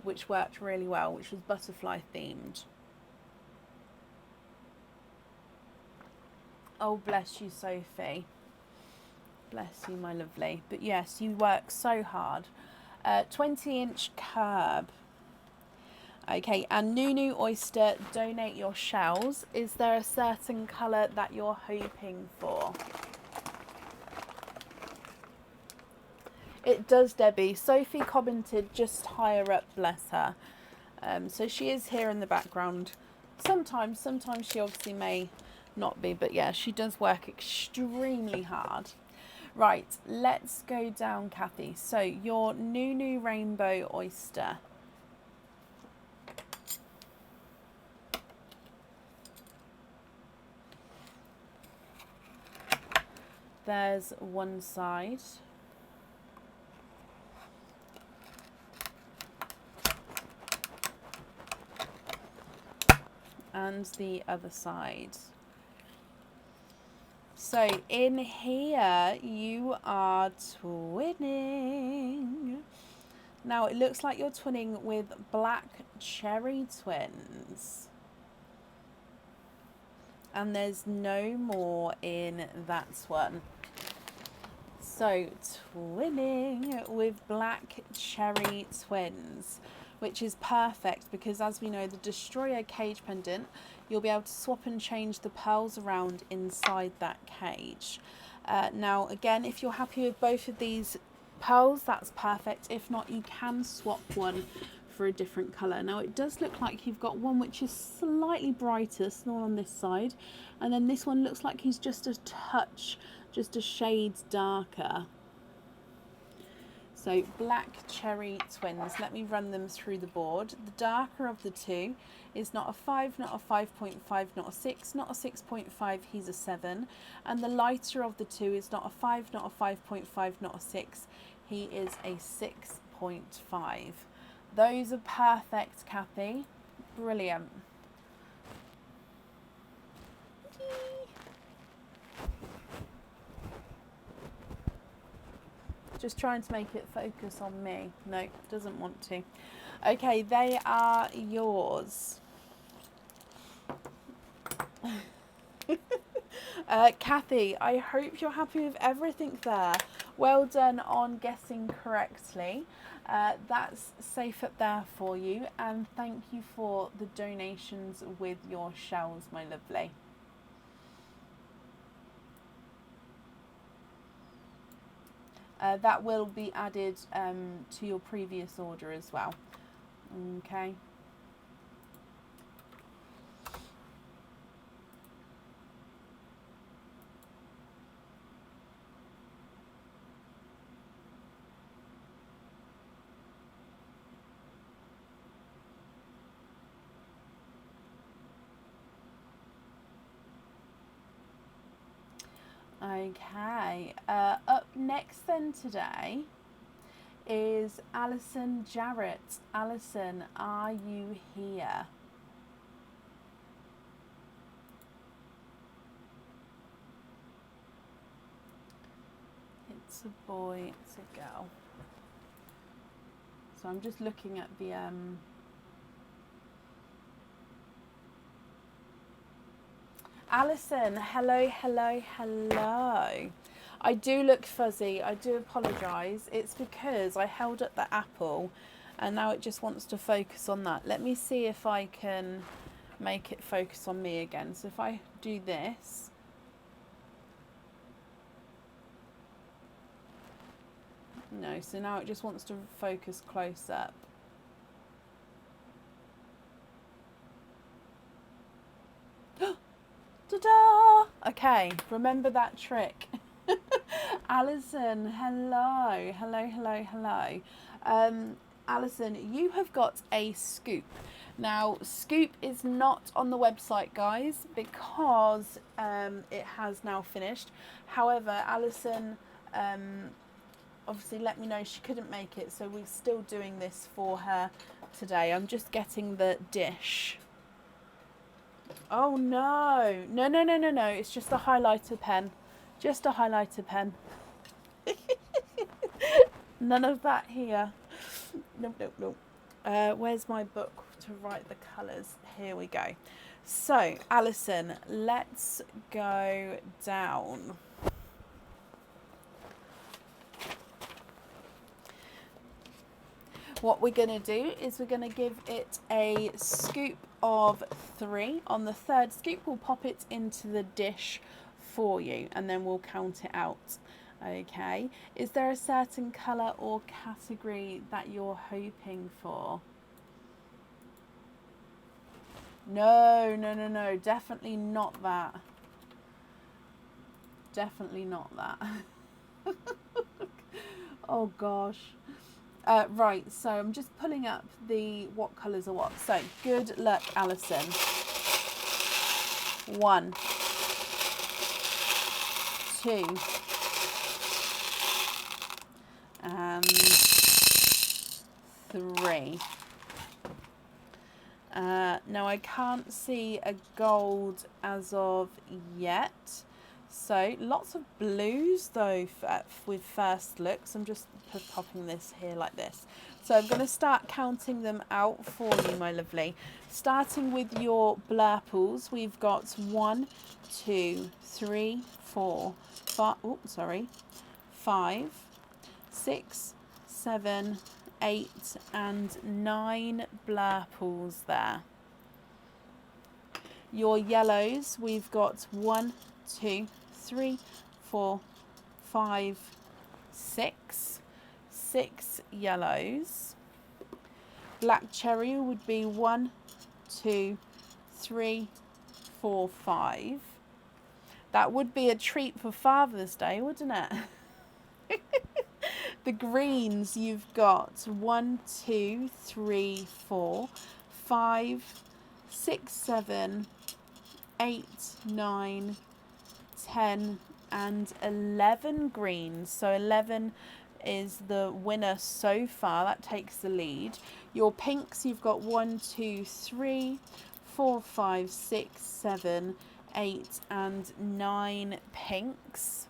which worked really well, which was butterfly themed. Oh, bless you, Sophie. Bless you, my lovely. But yes, you work so hard. 20-inch curb. Okay, and Nunu Oyster, donate your shells. Is there a certain colour that you're hoping for? It does, Debbie. Sophie commented just higher up, bless her. So she is here in the background. Sometimes she obviously may not be, but yeah, she does work extremely hard. Right, let's go down, Kathy. So your Nunu Rainbow Oyster. There's one side. And the other side. So in here you are twinning. Now it looks like you're twinning with Black Cherry Twins. And there's no more in that one. So twinning with Black Cherry Twins, which is perfect because, as we know, the Destroyer cage pendant, you'll be able to swap and change the pearls around inside that cage. Now again, if you're happy with both of these pearls, that's perfect. If not, you can swap one for a different colour. Now it does look like you've got one which is slightly brighter, small on this side, and then this one looks like he's just a touch, just a shade darker. So Black Cherry Twins, let me run them through the board. The darker of the two is not a 5, not a 5.5, not a 6, not a 6.5, he's a 7. And the lighter of the two is not a 5, not a 5.5, not a 6, he is a 6.5. Those are perfect, Kathy. Brilliant. Just trying to make it focus on me. No, doesn't want to. Okay, they are yours. Kathy, I hope you're happy with everything there. Well done on guessing correctly. That's safe up there for you, and thank you for the donations with your shells, my lovely. That will be added to your previous order as well. Okay. Okay, up next then today is Alison Jarrett. Alison, are you here? It's a boy, it's a girl. So I'm just looking at the Alison, hello, hello, hello. I do look fuzzy, I do apologise. It's because I held up the apple and now it just wants to focus on that. Let me see if I can make it focus on me again. So if I do this. No, so now it just wants to focus close up. Ta-da! Okay, remember that trick. Alison, hello, hello, hello, hello. Alison, you have got a scoop. Now, scoop is not on the website, guys, because it has now finished. However, Alison obviously let me know she couldn't make it, so we're still doing this for her today. I'm just getting the dish. Oh no, no, no, no, no, no, it's just a highlighter pen. Just a highlighter pen. None of that here. Nope, nope, nope. Where's my book to write the colours? Here we go. So, Alison, let's go down. What we're going to do is we're going to give it a scoop of 3. On the third scoop, we'll pop it into the dish for you, and then we'll count it out. Okay, is there a certain colour or category that you're hoping for? No, definitely not that. Definitely not that. Oh gosh. Right, so I'm just pulling up the what colours are what. So, good luck, Alison. 1, 2, and 3. Now I can't see a gold as of yet. So lots of blues though with first looks. I'm just popping this here like this. So I'm going to start counting them out for you, my lovely. Starting with your blurples, we've got 1, 2, 3, 4, 5. Oh, sorry. 5, 6, 7, 8, and 9 blurples there. Your yellows, we've got 1, 2, 3, 4, 5, 6. 6 yellows. Black cherry would be 1, 2, 3, 4, 5. That would be a treat for Father's Day, wouldn't it? The greens, you've got 1, 2, 3, 4, 5, 6, 7, 8, 9, 10, and 11 greens. So 11 is the winner so far. That takes the lead. Your pinks, you've got 1, 2, 3, 4, 5, 6, 7, 8, and 9 pinks.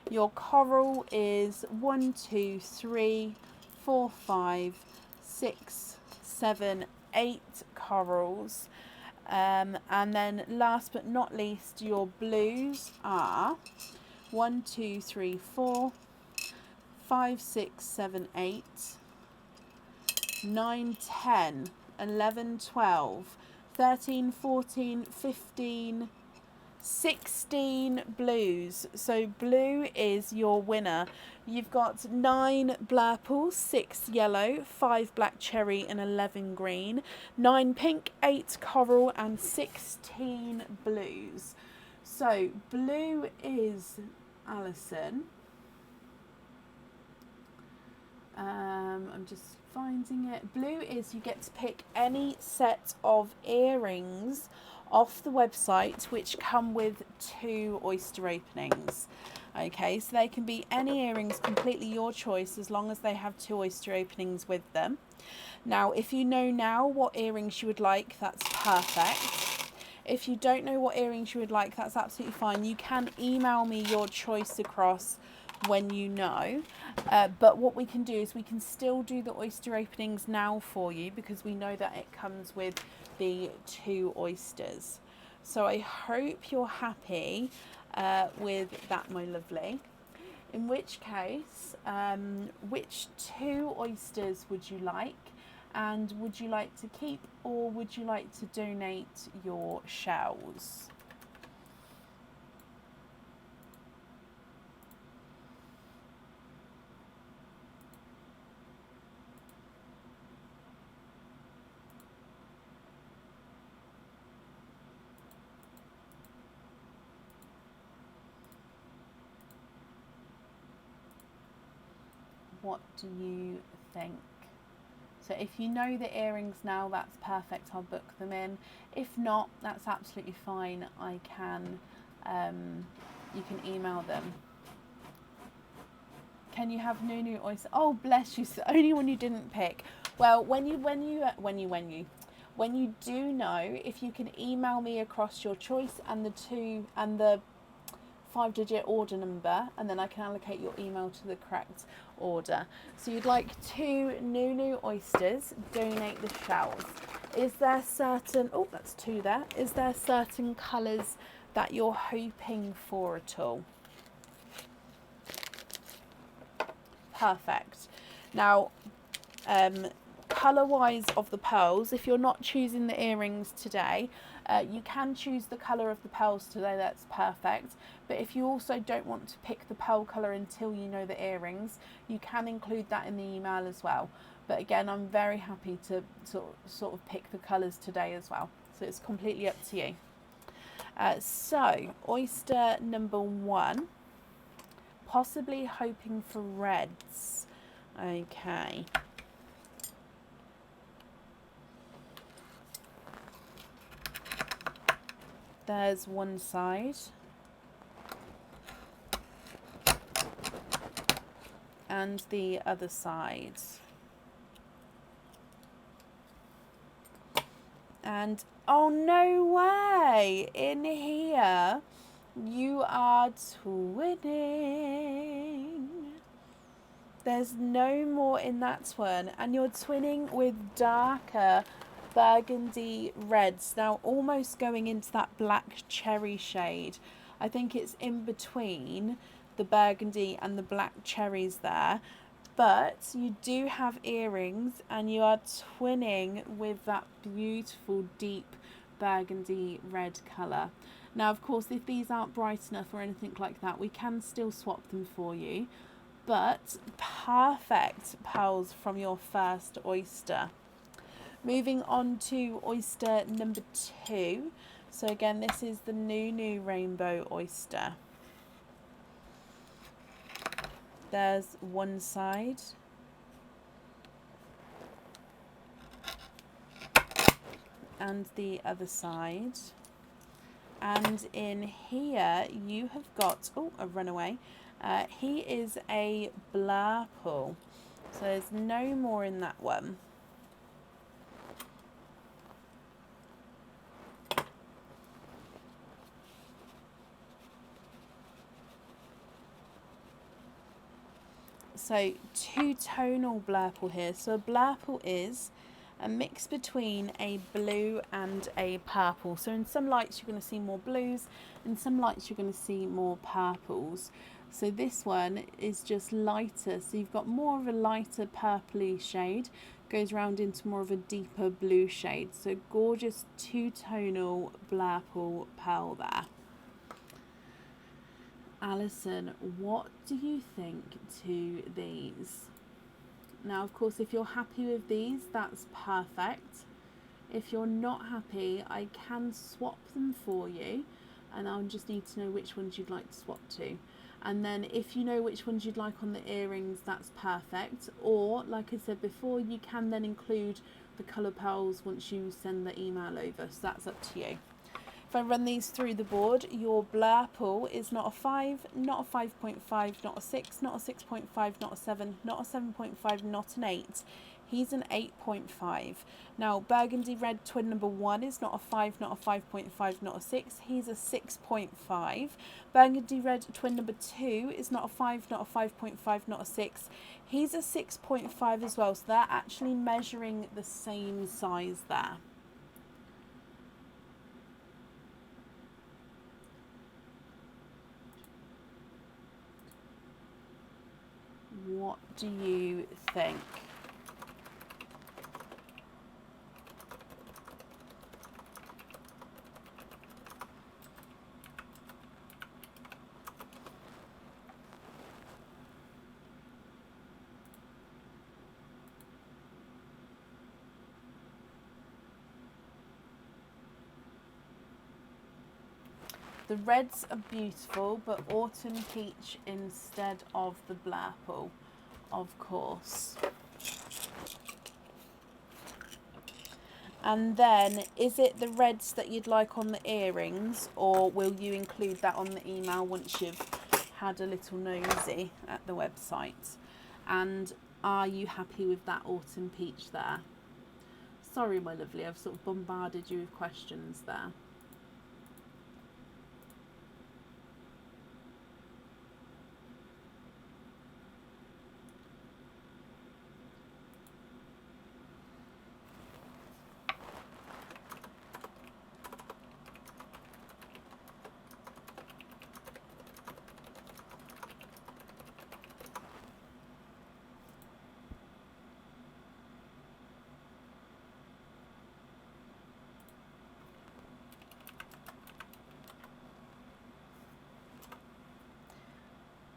Your coral is 1, 2, 3, 4, 5, 6, 7, 8 corals. And then last but not least, your blues are 1, 2, 3, 4, 5, 6, 7, 8, 9, 10, 11, 12, 13, 14, 15, 16 blues. So blue is your winner. You've got 9 blurple, 6 yellow, 5 black cherry, and 11 green, 9 pink, 8 coral, and 16 blues. So blue is Alison. I'm just finding it. Blue is you get to pick any set of earrings off the website which come with 2 oyster openings. Okay, so they can be any earrings, completely your choice, as long as they have 2 oyster openings with them. Now, if you know now what earrings you would like, that's perfect. If you don't know what earrings you would like, that's absolutely fine. You can email me your choice across when you know, but what we can do is we can still do the oyster openings now for you, because we know that it comes with the 2 oysters. So I hope you're happy with that, my lovely. In which case, which 2 oysters would you like? And would you like to keep, or would you like to donate your shells? What do you think? So if you know the earrings now, that's perfect. I'll book them in. If not, that's absolutely fine. I can, you can email them. Can you have Nunu oyster? Oh, bless you. It's the only one you didn't pick. Well, when you do know, if you can email me across your choice and the 5-digit order number, and then I can allocate your email to the correct order. So you'd like 2 Nunu oysters, donate the shells. Is there certain, oh, that's 2 there. Is there certain colours that you're hoping for at all? Perfect. Now, colour wise of the pearls, if you're not choosing the earrings today, you can choose the colour of the pearls today, that's perfect. But if you also don't want to pick the pearl colour until you know the earrings, you can include that in the email as well. But again, I'm very happy to sort of pick the colours today as well. So it's completely up to you. So, oyster number 1, possibly hoping for reds. Okay. There's one side. And the other side. And oh no way! In here you are twinning. There's no more in that one, and you're twinning with darker burgundy reds, now almost going into that black cherry shade. I think it's in between the burgundy and the black cherries there, but you do have earrings and you are twinning with that beautiful deep burgundy red colour. Now of course, if these aren't bright enough or anything like that, we can still swap them for you, but perfect pearls from your first oyster. Moving on to oyster number 2. So again, this is the new rainbow oyster. There's one side. And the other side. And in here you have got, oh, a runaway. He is a blurple. So there's no more in that one. So two-tonal blurple here. So a blurple is a mix between a blue and a purple. So in some lights you're going to see more blues, in some lights you're going to see more purples. So this one is just lighter. So you've got more of a lighter purpley shade, goes round into more of a deeper blue shade. So gorgeous two-tonal blurple pearl there. Alison, what do you think to these? Now, of course, if you're happy with these, that's perfect. If you're not happy, I can swap them for you, and I'll just need to know which ones you'd like to swap to. And then if you know which ones you'd like on the earrings, that's perfect. Or, like I said before, you can then include the colour pearls once you send the email over, so that's up to you. If I run these through the board, your blurple is not a 5, not a 5.5, not a 6, not a 6.5, not a 7, not a 7.5, not an 8. He's an 8.5. Now, burgundy red twin number 1 is not a 5, not a 5.5, not a 6. He's a 6.5. Burgundy red twin number 2 is not a 5, not a 5.5, not a 6. He's a 6.5 as well. So they're actually measuring the same size there. What do you think? The reds are beautiful, but autumn peach instead of the blurple, of course. And then, is it the reds that you'd like on the earrings, or will you include that on the email once you've had a little nosy at the website? And are you happy with that autumn peach there? Sorry, my lovely, I've sort of bombarded you with questions there.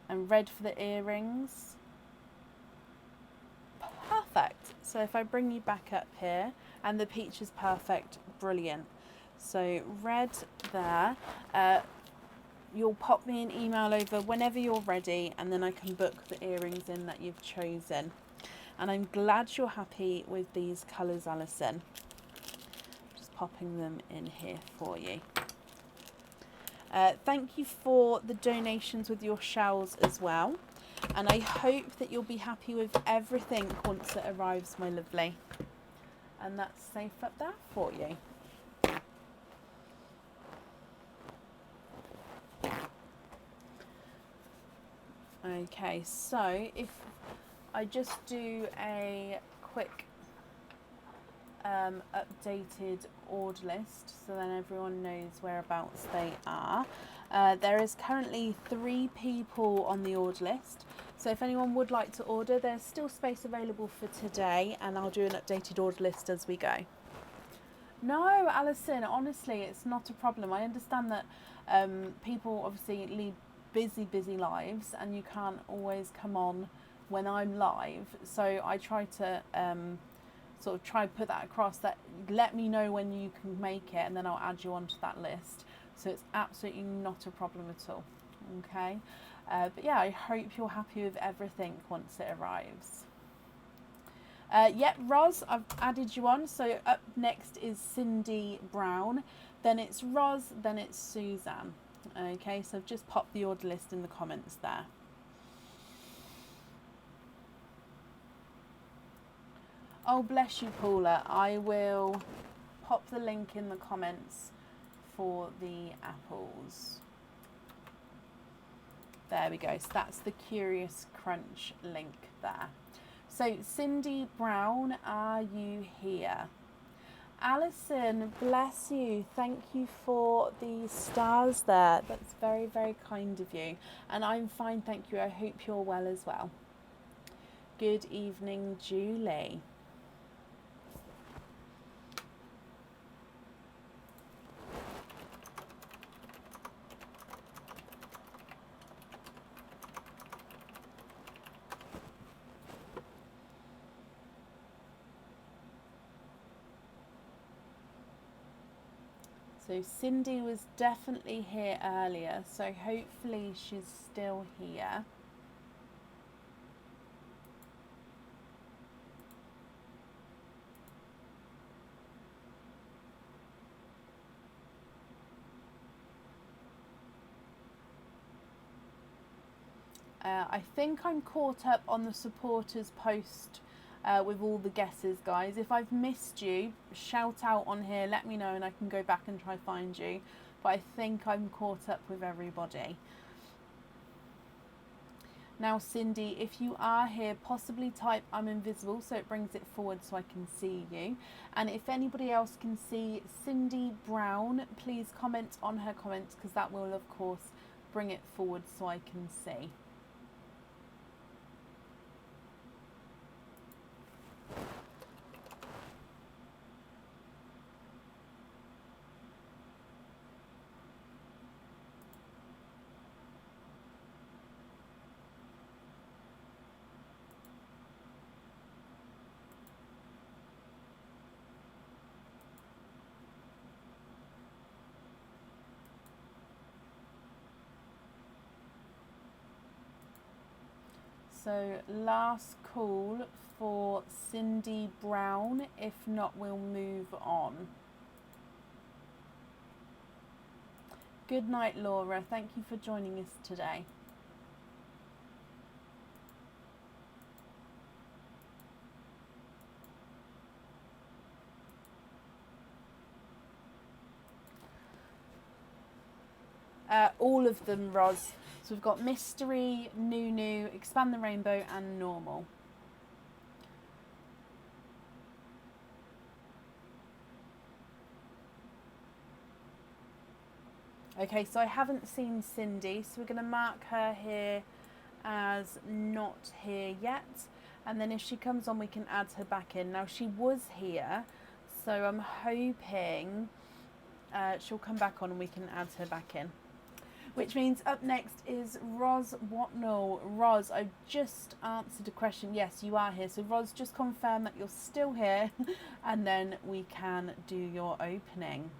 And red for the earrings. Perfect. So if I bring you back up here, and the peach is perfect, brilliant. So red there. You'll pop me an email over whenever you're ready, and then I can book the earrings in that you've chosen. And I'm glad you're happy with these colours, Alison. Just popping them in here for you. Thank you for the donations with your shells as well. And I hope that you'll be happy with everything once it arrives, my lovely. And that's safe up there for you. Okay, so if I just do a quick updated order list so then everyone knows whereabouts they are. There is currently 3 people on the order list, so if anyone would like to order, there's still space available for today, and I'll do an updated order list as we go. No, Alison, honestly, it's not a problem. I understand that people obviously lead busy lives and you can't always come on when I'm live, so I try to sort of try to put that across, that let me know when you can make it and then I'll add you onto that list. So it's absolutely not a problem at all. Okay, but yeah, I hope you're happy with everything once it arrives. Yep, Roz, I've added you on. So up next is Cindy Brown, then it's Roz, then it's Suzanne. Okay, so I've just popped the order list in the comments there. Oh, bless you, Paula. I will pop the link in the comments for the apples. There we go. So that's the Curious Crunch link there. So Cindy Brown, are you here? Alison, bless you. Thank you for the stars there. That's very, very kind of you. And I'm fine, thank you. I hope you're well as well. Good evening, Julie. So Cindy was definitely here earlier, so hopefully she's still here. I think I'm caught up on the supporters post with all the guesses, guys. If I've missed you, shout out on here, let me know and I can go back and try find you. But I think I'm caught up with everybody. Now, Cindy, if you are here, possibly type I'm invisible so it brings it forward so I can see you. And if anybody else can see Cindy Brown, please comment on her comments, because that will, of course, bring it forward so I can see. So last call for Cindy Brown. If not, we'll move on. Good night, Laura. Thank you for joining us today. All of them, Roz. So we've got Mystery, New, Expand the Rainbow and Normal. Okay, so I haven't seen Cindy, so we're going to mark her here as not here yet. And then if she comes on, we can add her back in. Now, she was here, so I'm hoping she'll come back on and we can add her back in. Which means up next is Roz Watnell. Roz, I've just answered a question. Yes, you are here. So Roz, just confirm that you're still here and then we can do your opening.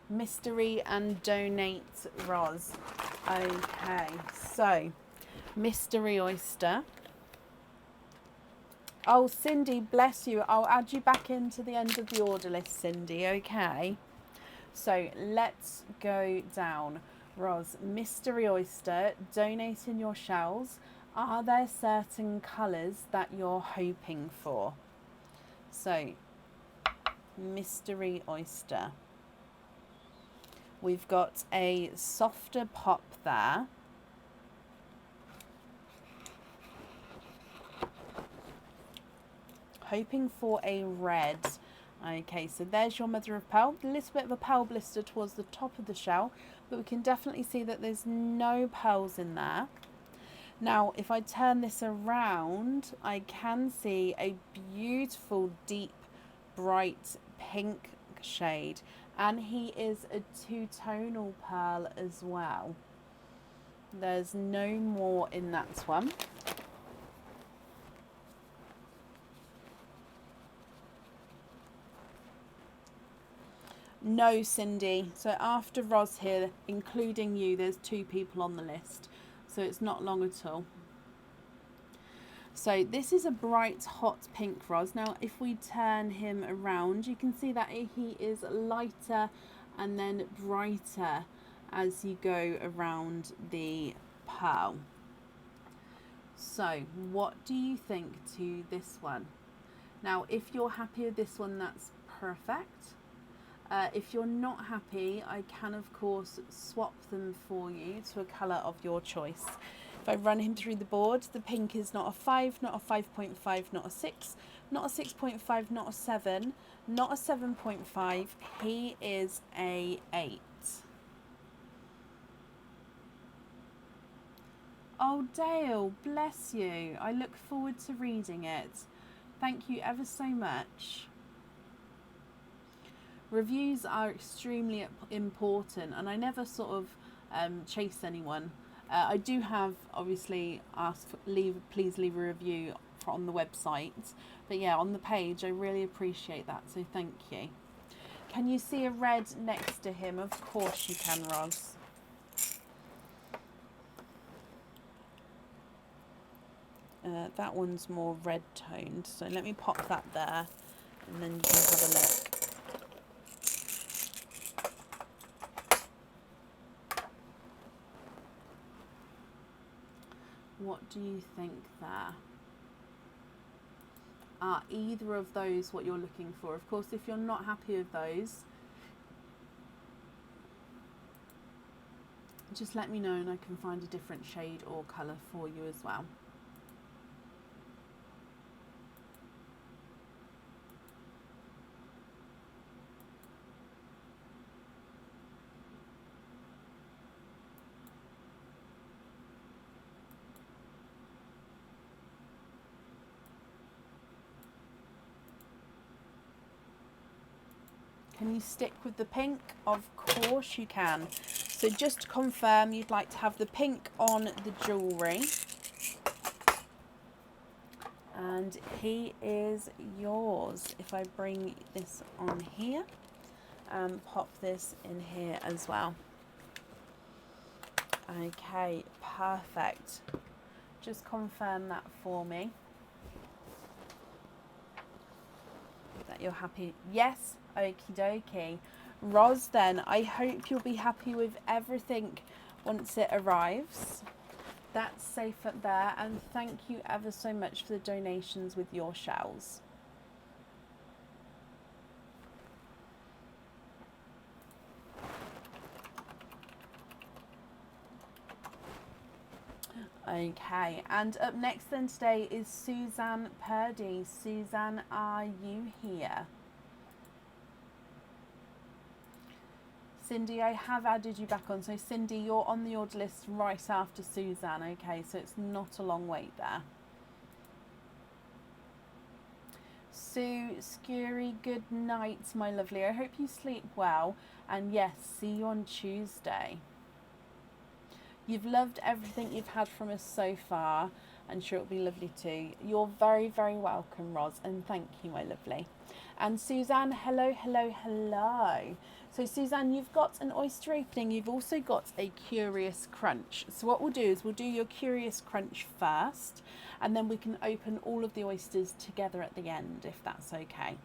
Mystery and donate, Roz. Okay, so mystery oyster. Oh, Cindy, bless you. I'll add you back into the end of the order list, Cindy. Okay. So let's go down. Roz, mystery oyster, donating your shells. Are there certain colours that you're hoping for? So, mystery oyster. We've got a softer pop there. Hoping for a red. Okay, so there's your mother of pearl. A little bit of a pearl blister towards the top of the shell, but we can definitely see that there's no pearls in there. Now, if I turn this around, I can see a beautiful, deep, bright pink shade. And he is a two-tonal pearl as well. There's no more in that one. No, Cindy. So after Roz here, including you, there's 2 people on the list. So it's not long at all. So this is a bright, hot pink Roz. Now, if we turn him around, you can see that he is lighter and then brighter as you go around the pearl. So what do you think to this one? Now, if you're happy with this one, that's perfect. If you're not happy, I can, of course, swap them for you to a colour of your choice. If I run him through the board, the pink is not a 5, not a 5.5, not a 6, not a 6.5, not a 7, not a 7.5. He is a 8. Oh, Dale, bless you. I look forward to reading it. Thank you ever so much. Reviews are extremely important, and I never sort of chase anyone. I do have obviously asked for please leave a review on the website, but yeah, on the page I really appreciate that, so thank you. Can you see a red next to him? Of course you can, Roz. That one's more red toned, so let me pop that there and then you can have a look. What do you think there? Are either of those what you're looking for? Of course, if you're not happy with those, just let me know and I can find a different shade or colour for you as well. Can you stick with the pink? Of course you can. So just to confirm, you'd like to have the pink on the jewellery. And he is yours. If I bring this on here and pop this in here as well. Okay, perfect. Just confirm that for me. That you're happy. Yes. Okie dokie. Roz, then, I hope you'll be happy with everything once it arrives. That's safe up there, and thank you ever so much for the donations with your shells. Okay, and up next then today is Suzanne Purdy. Suzanne, are you here? Cindy, I have added you back on. So Cindy, you're on the order list right after Suzanne, okay? So it's not a long wait there. Sue Skewery, good night, my lovely. I hope you sleep well. And yes, see you on Tuesday. You've loved everything you've had from us so far. I'm sure it'll be lovely too. You're very, very welcome, Roz. And thank you, my lovely. And Suzanne, hello, hello, hello. So Suzanne, you've got an oyster opening. You've also got a Curious Crunch. So what we'll do is we'll do your Curious Crunch first, and then we can open all of the oysters together at the end, if that's okay.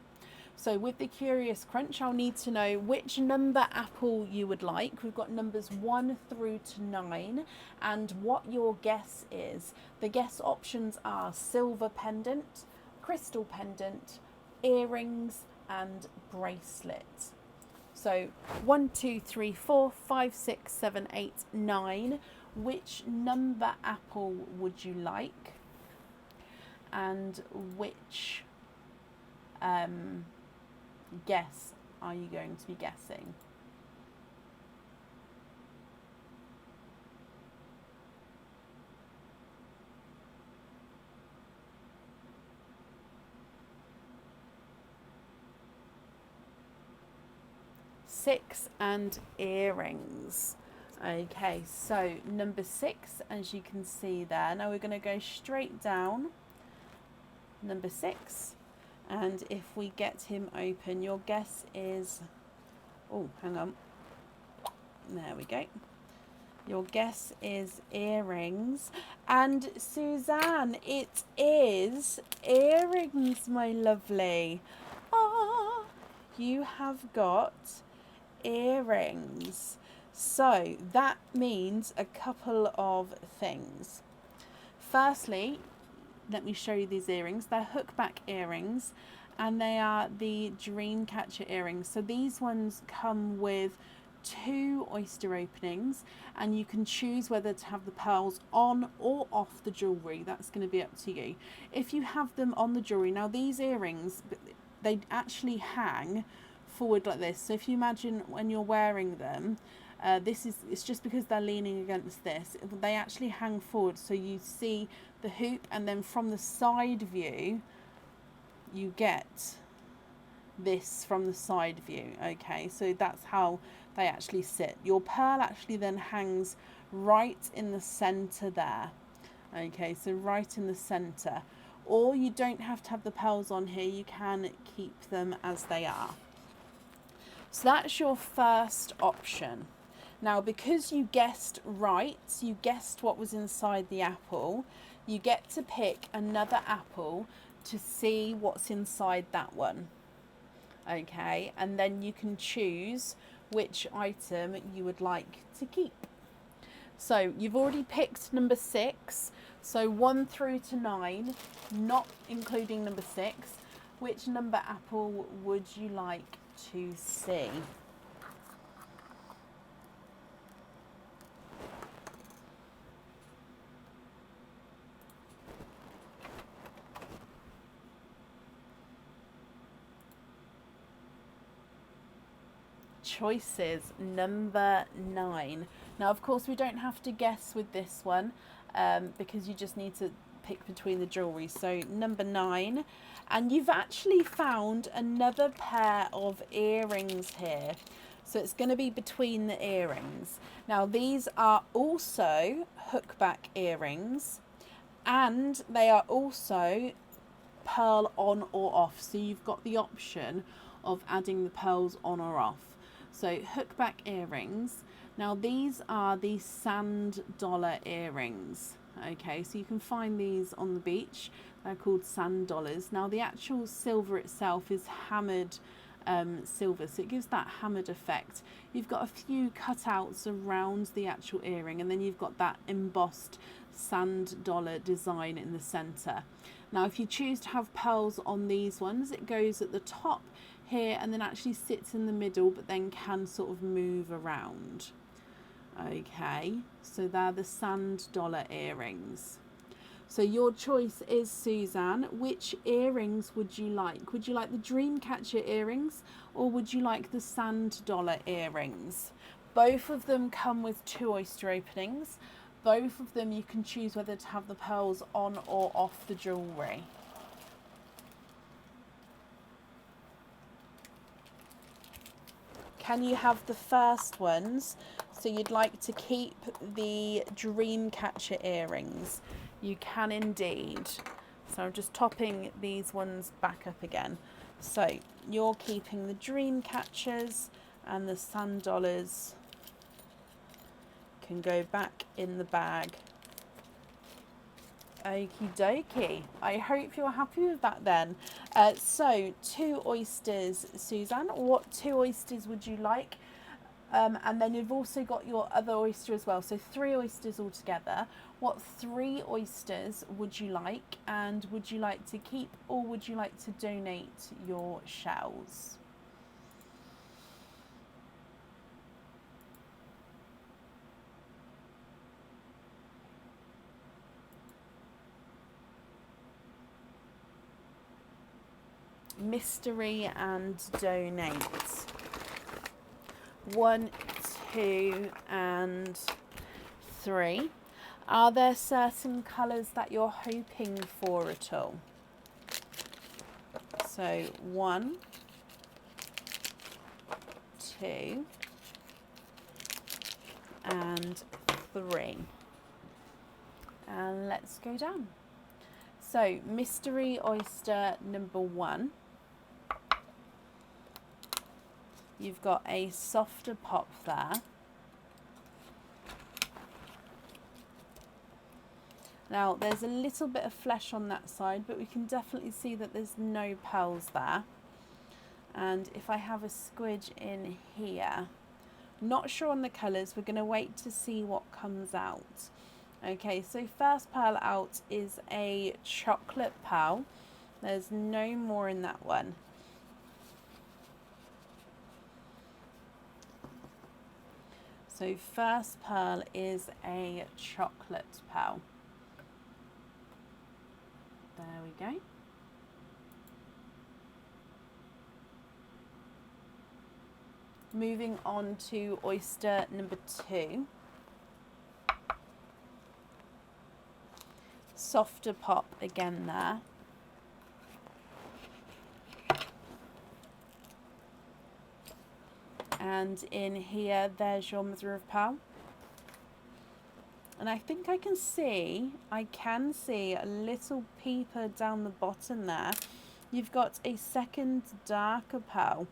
So with the Curious Crunch, I'll need to know which number apple you would like. We've got numbers 1 through to 9, and what your guess is. The guess options are silver pendant, crystal pendant, earrings, and bracelet. So 1, 2, 3, 4, 5, 6, 7, 8, 9. Which number apple would you like? And which guess are you going to be guessing? Six and earrings. Okay, so number 6, as you can see there. Now we're going to go straight down. Number 6. And if we get him open, your guess is... Oh, hang on. There we go. Your guess is earrings. And Suzanne, it is earrings, my lovely. Ah, you have got earrings. So that means a couple of things. Firstly, let me show you these earrings. They're hookback earrings, and they are the dream catcher earrings. So these ones come with 2 oyster openings, and you can choose whether to have the pearls on or off the jewellery. That's going to be up to you. If you have them on the jewellery, now these earrings, they actually hang forward like this. So if you imagine when you're wearing them, it's just because they're leaning against this. They actually hang forward, so you see the hoop, and then from the side view, you get this from the side view. Okay, so that's how they actually sit. Your pearl actually then hangs right in the center there. Okay, so right in the center. Or you don't have to have the pearls on here, you can keep them as they are. So that's your first option. Now, because you guessed right, you guessed what was inside the apple, you get to pick another apple to see what's inside that one. Okay, and then you can choose which item you would like to keep. So you've already picked number 6, so 1 through to 9, not including number 6. Which number apple would you like to see? Choices number 9. Now, of course, we don't have to guess with this one because you just need to pick between the jewellery. So number 9, and you've actually found another pair of earrings here. So it's going to be between the earrings. Now, these are also hookback earrings, and they are also pearl on or off. So you've got the option of adding the pearls on or off. So hookback earrings. Now these are the sand dollar earrings. Okay, so you can find these on the beach. They're called sand dollars. Now the actual silver itself is hammered silver, so it gives that hammered effect. You've got a few cutouts around the actual earring, and then you've got that embossed sand dollar design in the center. Now if you choose to have pearls on these ones, it goes at the top here and then actually sits in the middle, but then can sort of move around. Okay, so they're the sand dollar earrings. So your choice is, Suzanne, which earrings would you like? Would you like the Dreamcatcher earrings or would you like the Sand Dollar earrings? Both of them come with 2 oyster openings. Both of them you can choose whether to have the pearls on or off the jewellery. Can you have the first ones? So you'd like to keep the Dreamcatcher earrings? You can indeed. So I'm just topping these ones back up again. So you're keeping the Dreamcatchers and the Sand Dollars can go back in the bag. Okie dokie. I hope you're happy with that then. So 2 oysters, Suzanne. What 2 oysters would you like? And then you've also got your other oyster as well. So 3 oysters altogether. What 3 oysters would you like? And would you like to keep or would you like to donate your shells? Mystery and donate. 1, 2 and 3. Are there certain colours that you're hoping for at all? So 1, 2 and 3. And let's go down. So mystery oyster number 1. You've got a softer pop there. Now there's a little bit of flesh on that side, but we can definitely see that there's no pearls there. And if I have a squidge in here, not sure on the colours, we're going to wait to see what comes out. Okay, so first pearl out is a chocolate pearl. There's no more in that one. So first pearl is a chocolate pearl. There we go. Moving on to oyster number 2. Softer pop again there. And in here, there's your mother of pearl. And I think I can see a little peeper down the bottom there. You've got a second darker pearl.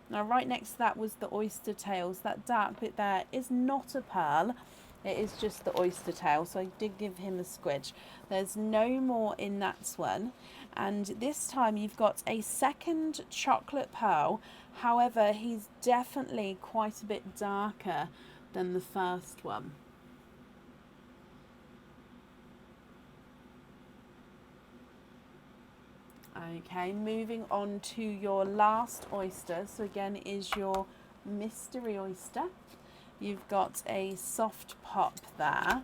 Now right next to that was the oyster tails. That dark bit there is not a pearl. It is just the oyster tail. So I did give him a squidge. There's no more in that one. And this time you've got a second chocolate pearl. However, he's definitely quite a bit darker than the first one. Okay, moving on to your last oyster. So again is your mystery oyster. You've got a soft pop there.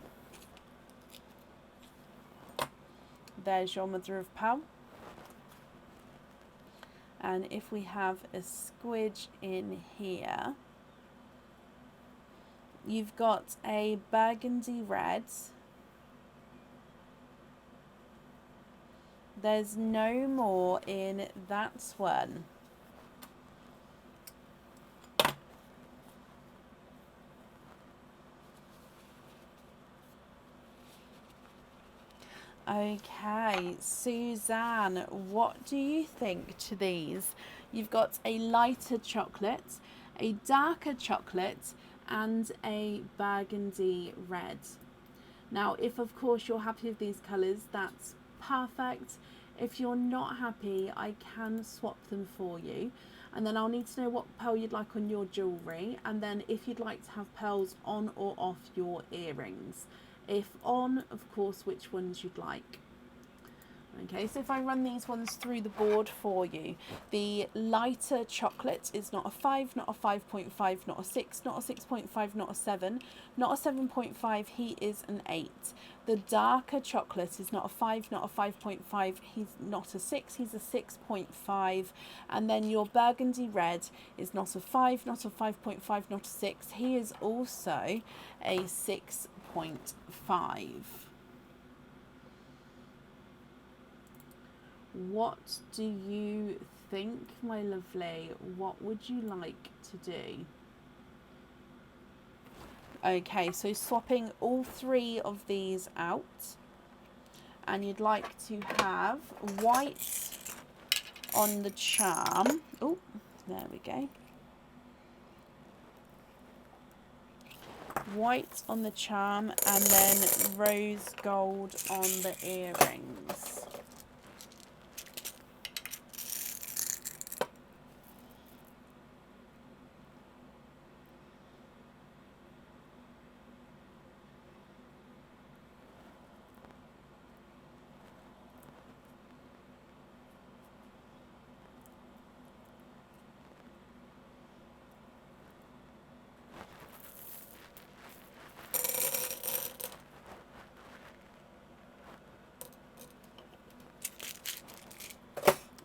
There's your mother of pearl. And if we have a squidge in here, you've got a burgundy red. There's no more in that one. Okay, Suzanne, what do you think to these? You've got a lighter chocolate, a darker chocolate, and a burgundy red. Now, if of course you're happy with these colours, that's perfect. If you're not happy, I can swap them for you. And then I'll need to know what pearl you'd like on your jewellery, and then if you'd like to have pearls on or off your earrings. If on, of course, which ones you'd like. Okay, so if I run these ones through the board for you, the lighter chocolate is not a 5, not a 5.5, not a 6, not a 6.5, not a 7, not a 7.5, he is an 8. The darker chocolate is not a 5, not a 5.5, he's not a 6, he's a 6.5. And then your burgundy red is not a 5, not a 5.5, not a 6, he is also a 6.5. What do you think, my lovely? What would you like to do? Okay, so swapping all 3 of these out, and you'd like to have white on the charm. Oh, there we go. White on the charm, and then rose gold on the earrings.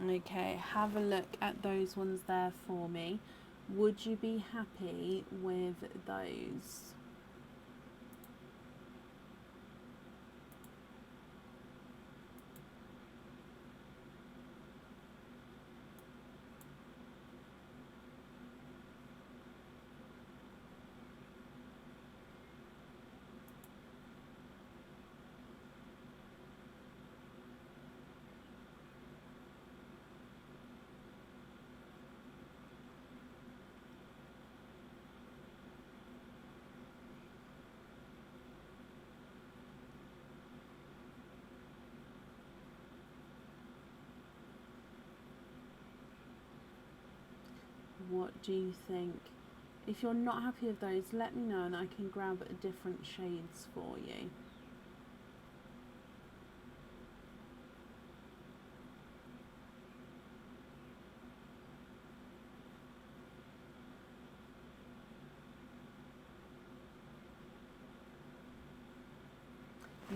Okay, have a look at those ones there for me. Would you be happy with those? What do you think? If you're not happy with those, let me know and I can grab different shades for you.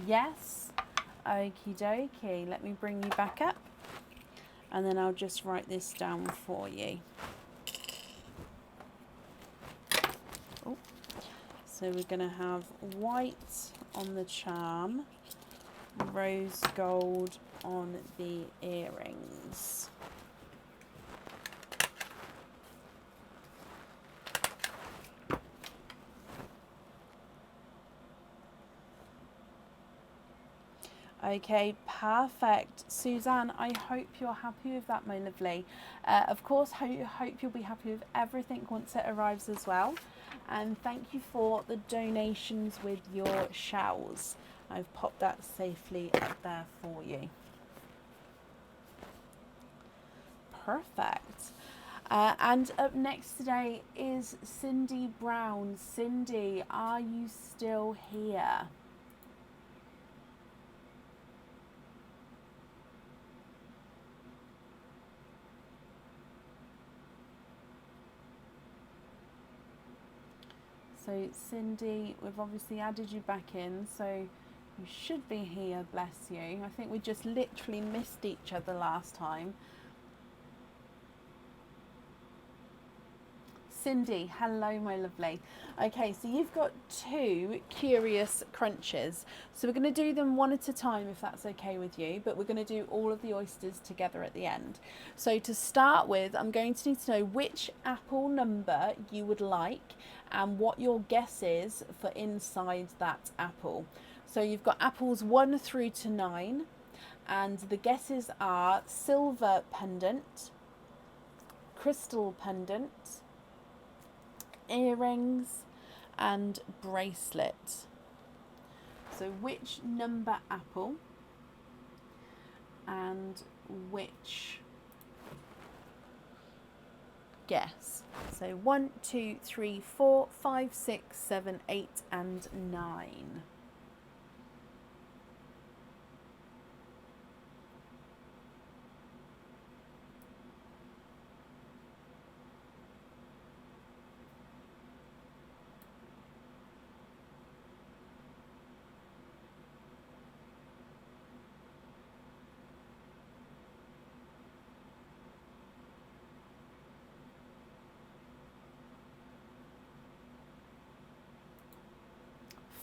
Yes, okie dokie. Let me bring you back up and then I'll just write this down for you. Oh, so we're going to have white on the charm, rose gold on the earrings. Okay, perfect. Suzanne, I hope you're happy with that, my lovely. Of course, hope you'll be happy with everything once it arrives as well. And thank you for the donations with your shells. I've popped that safely up there for you. Perfect. And up next today is Cindy Brown. Cindy, are you still here? So Cindy, we've obviously added you back in, so you should be here, bless you. I think we just literally missed each other last time. Cindy, hello my lovely. Okay, so you've got 2 curious crunches. So we're going to do them one at a time if that's okay with you, but we're going to do all of the oysters together at the end. So to start with, I'm going to need to know which apple number you would like and what your guess is for inside that apple. So you've got apples 1 through to 9, and the guesses are silver pendant, crystal pendant, earrings and bracelet. So which number apple and which guess? So 1, 2, 3, 4, 5, 6, 7, 8 and 9.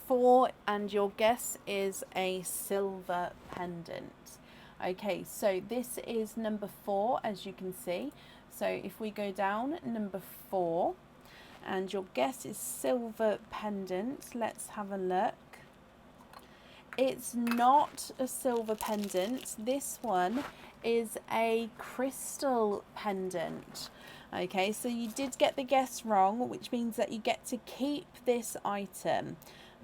4, and your guess is a silver pendant. Okay, so this is number 4, as you can see. So if we go down, number 4, and your guess is silver pendant. Let's have a look. It's not a silver pendant. This one is a crystal pendant. Okay, so you did get the guess wrong, which means that you get to keep this item.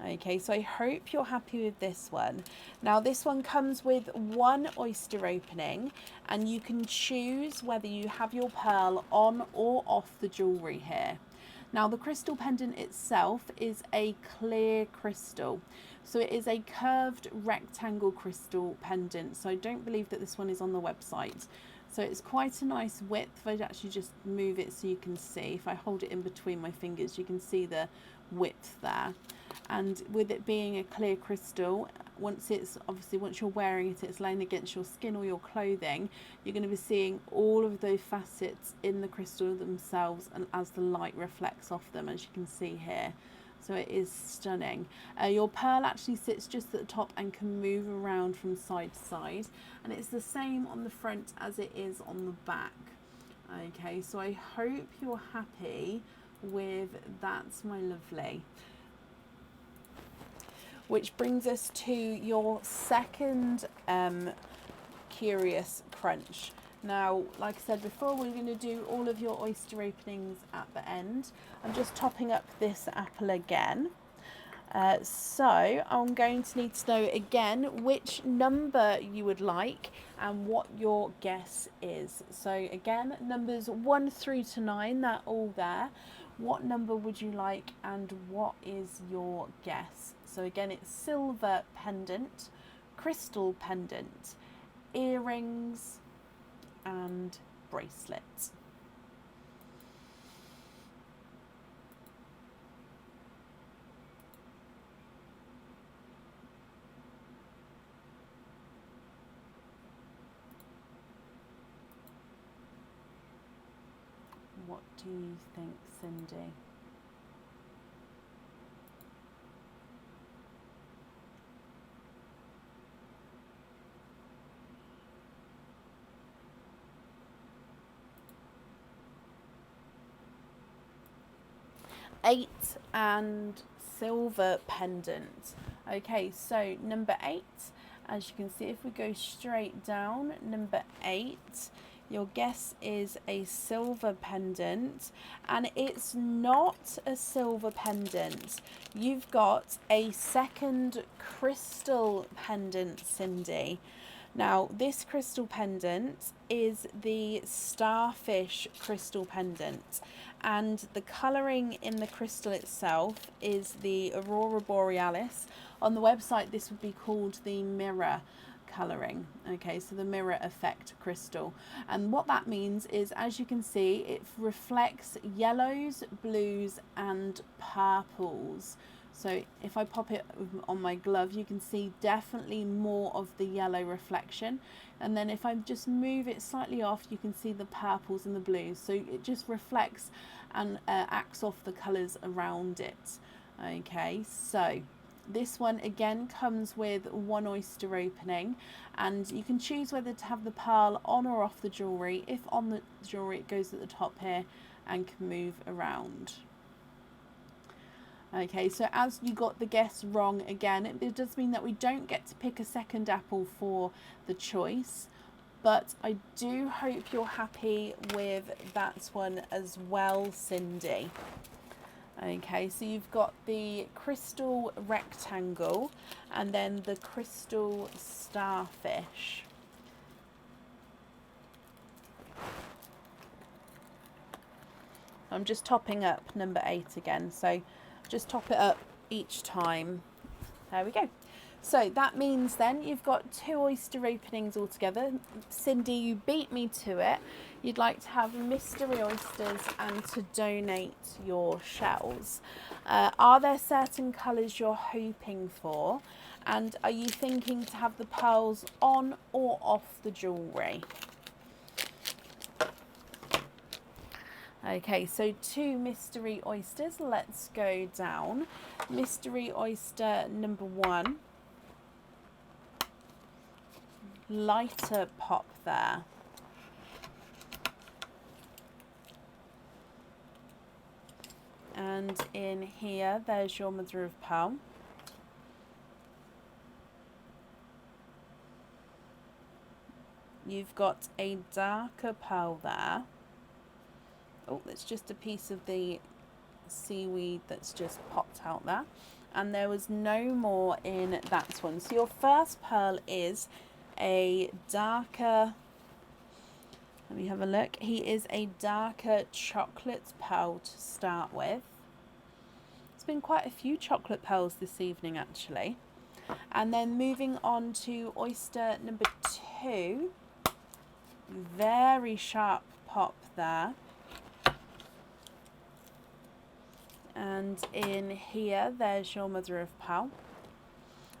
Okay, so I hope you're happy with this one. Now, this one comes with 1 oyster opening, and you can choose whether you have your pearl on or off the jewellery here. Now, the crystal pendant itself is a clear crystal. So it is a curved rectangle crystal pendant. So I don't believe that this one is on the website. So it's quite a nice width. I'd actually just move it so you can see. If I hold it in between my fingers, you can see the width there. And with it being a clear crystal, once you're wearing it, it's laying against your skin or your clothing, you're going to be seeing all of those facets in the crystal themselves, and as the light reflects off them, as you can see here. So it is stunning. Your pearl actually sits just at the top and can move around from side to side, and it's the same on the front as it is on the back. Okay, so I hope you're happy with that, my lovely. Which brings us to your second curious crunch. Now, like I said before, we're going to do all of your oyster openings at the end. I'm just topping up this apple again. So I'm going to need to know again which number you would like and what your guess is. So again, numbers 1 through to 9, they're all there. What number would you like and what is your guess? So again, it's silver pendant, crystal pendant, earrings and bracelets. What do you think, Cindy? Eight and silver pendant. Okay, so number 8, as you can see, if we go straight down, number 8, your guess is a silver pendant, and it's not a silver pendant. You've got a second crystal pendant, Cindy. Now, this crystal pendant is the starfish crystal pendant, and the colouring in the crystal itself is the aurora borealis. On the website, this would be called the mirror colouring. Okay, so the mirror effect crystal. And what that means is, as you can see, it reflects yellows, blues and purples. So if I pop it on my glove, you can see definitely more of the yellow reflection. And then if I just move it slightly off, you can see the purples and the blues. So it just reflects and acts off the colours around it. Okay, so this one again comes with 1 oyster opening, and you can choose whether to have the pearl on or off the jewellery. If on the jewellery, it goes at the top here and can move around. Okay, so as you got the guess wrong again, it does mean that we don't get to pick a second apple for the choice, but I do hope you're happy with that one as well, Cindy. Okay, so you've got the crystal rectangle and then the crystal starfish. I'm just topping up number 8 again, so just top it up each time. There we go. So that means then you've got 2 oyster openings altogether. Cindy, you beat me to it. You'd like to have mystery oysters and to donate your shells. Are there certain colours you're hoping for? And are you thinking to have the pearls on or off the jewellery? Okay, so 2 mystery oysters. Let's go down. Mystery oyster number 1. Lighter pop there. And in here, there's your mother of pearl. You've got a darker pearl there. Oh, that's just a piece of the seaweed that's just popped out there. And there was no more in that one. So your first pearl is a darker, let me have a look. He is a darker chocolate pearl to start with. There's been quite a few chocolate pearls this evening actually. And then moving on to oyster number 2. Very sharp pop there. And in here, there's your mother of pearl.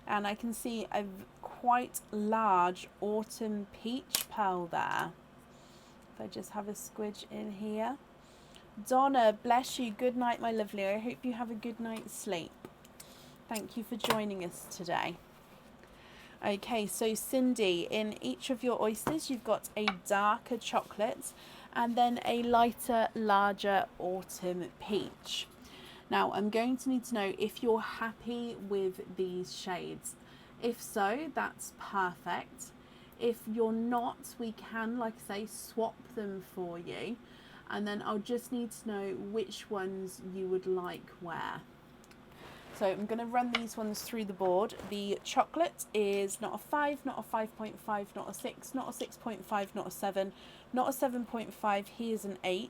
And I can see a quite large autumn peach pearl there. If I just have a squidge in here. Donna, bless you. Good night, my lovely. I hope you have a good night's sleep. Thank you for joining us today. Okay, so Cindy, in each of your oysters, you've got a darker chocolate and then a lighter, larger autumn peach. Now, I'm going to need to know if you're happy with these shades. If so, that's perfect. If you're not, we can, like I say, swap them for you. And then I'll just need to know which ones you would like where. So I'm going to run these ones through the board. The chocolate is not a 5, not a 5.5, not a 6, not a 6.5, not a 7, not a 7.5, here's an 8.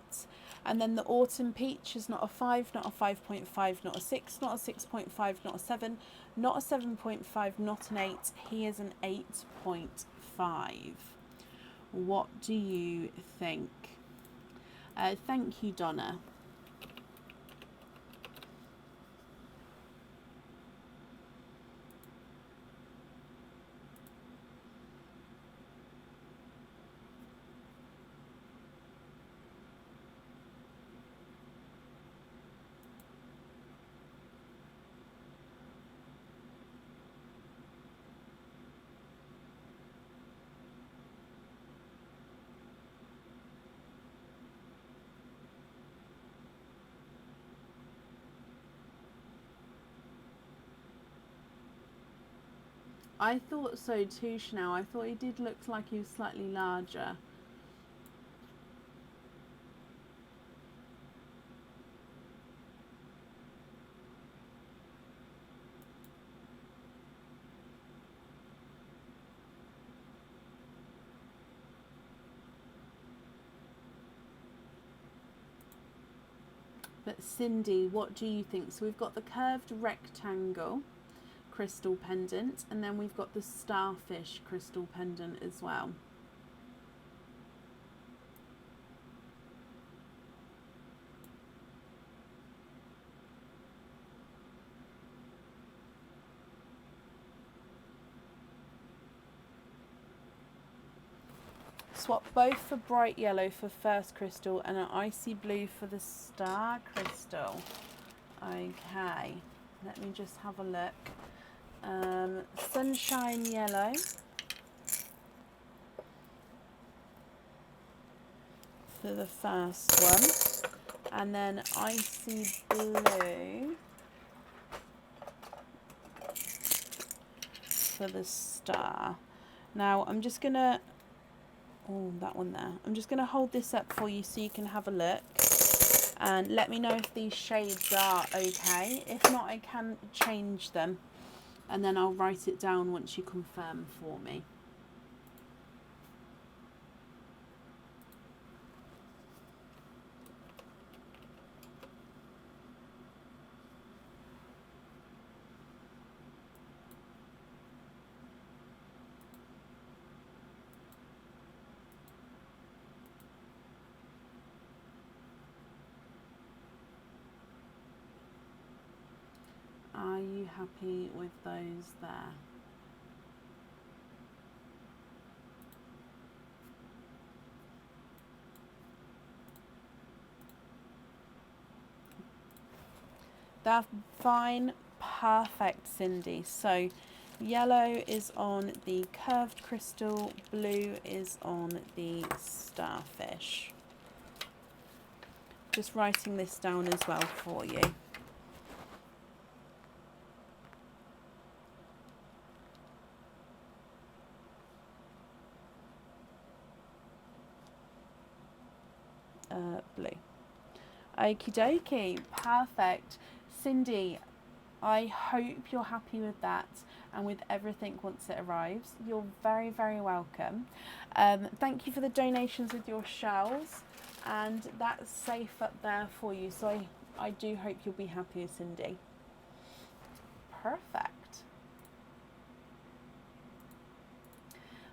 And then the autumn peach is not a 5, not a 5.5, not a 6, not a 6.5, not a 7, not a 7.5, not an 8, here's an 8.5. What do you think? Thank you, Donna. I thought so too, Chanel. I thought he did look like he was slightly larger. But Cindy, what do you think? So we've got the curved rectangle crystal pendant, and then we've got the starfish crystal pendant as well. Swap both for bright yellow for first crystal and an icy blue for the star crystal. Okay, let me just have a look. Sunshine yellow for the first one, and then icy blue for the star. Now I'm just gonna, oh, that one there. I'm just gonna hold this up for you so you can have a look and let me know if these shades are okay. If not, I can change them. And then I'll write it down once you confirm for me. Are you happy with those there? That's fine. Perfect, Cindy. So yellow is on the curved crystal, blue is on the starfish. Just writing this down as well for you. Blue. Okie dokie, perfect. Cindy, I hope you're happy with that and with everything once it arrives. You're very, very welcome. Thank you for the donations with your shells, and that's safe up there for you. So I do hope you'll be happy, Cindy. Perfect.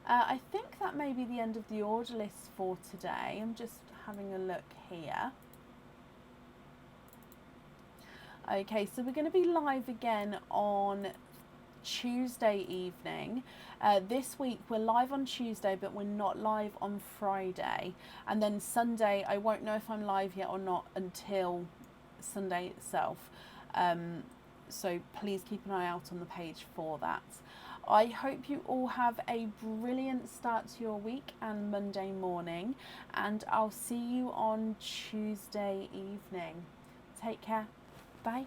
I think that may be the end of the order list for today. I'm just having a look here. Okay, so we're going to be live again on Tuesday evening. This week we're live on Tuesday, but we're not live on Friday. And then Sunday, I won't know if I'm live yet or not until Sunday itself. So please keep an eye out on the page for that. I hope you all have a brilliant start to your week and Monday morning, and I'll see you on Tuesday evening. Take care. Bye.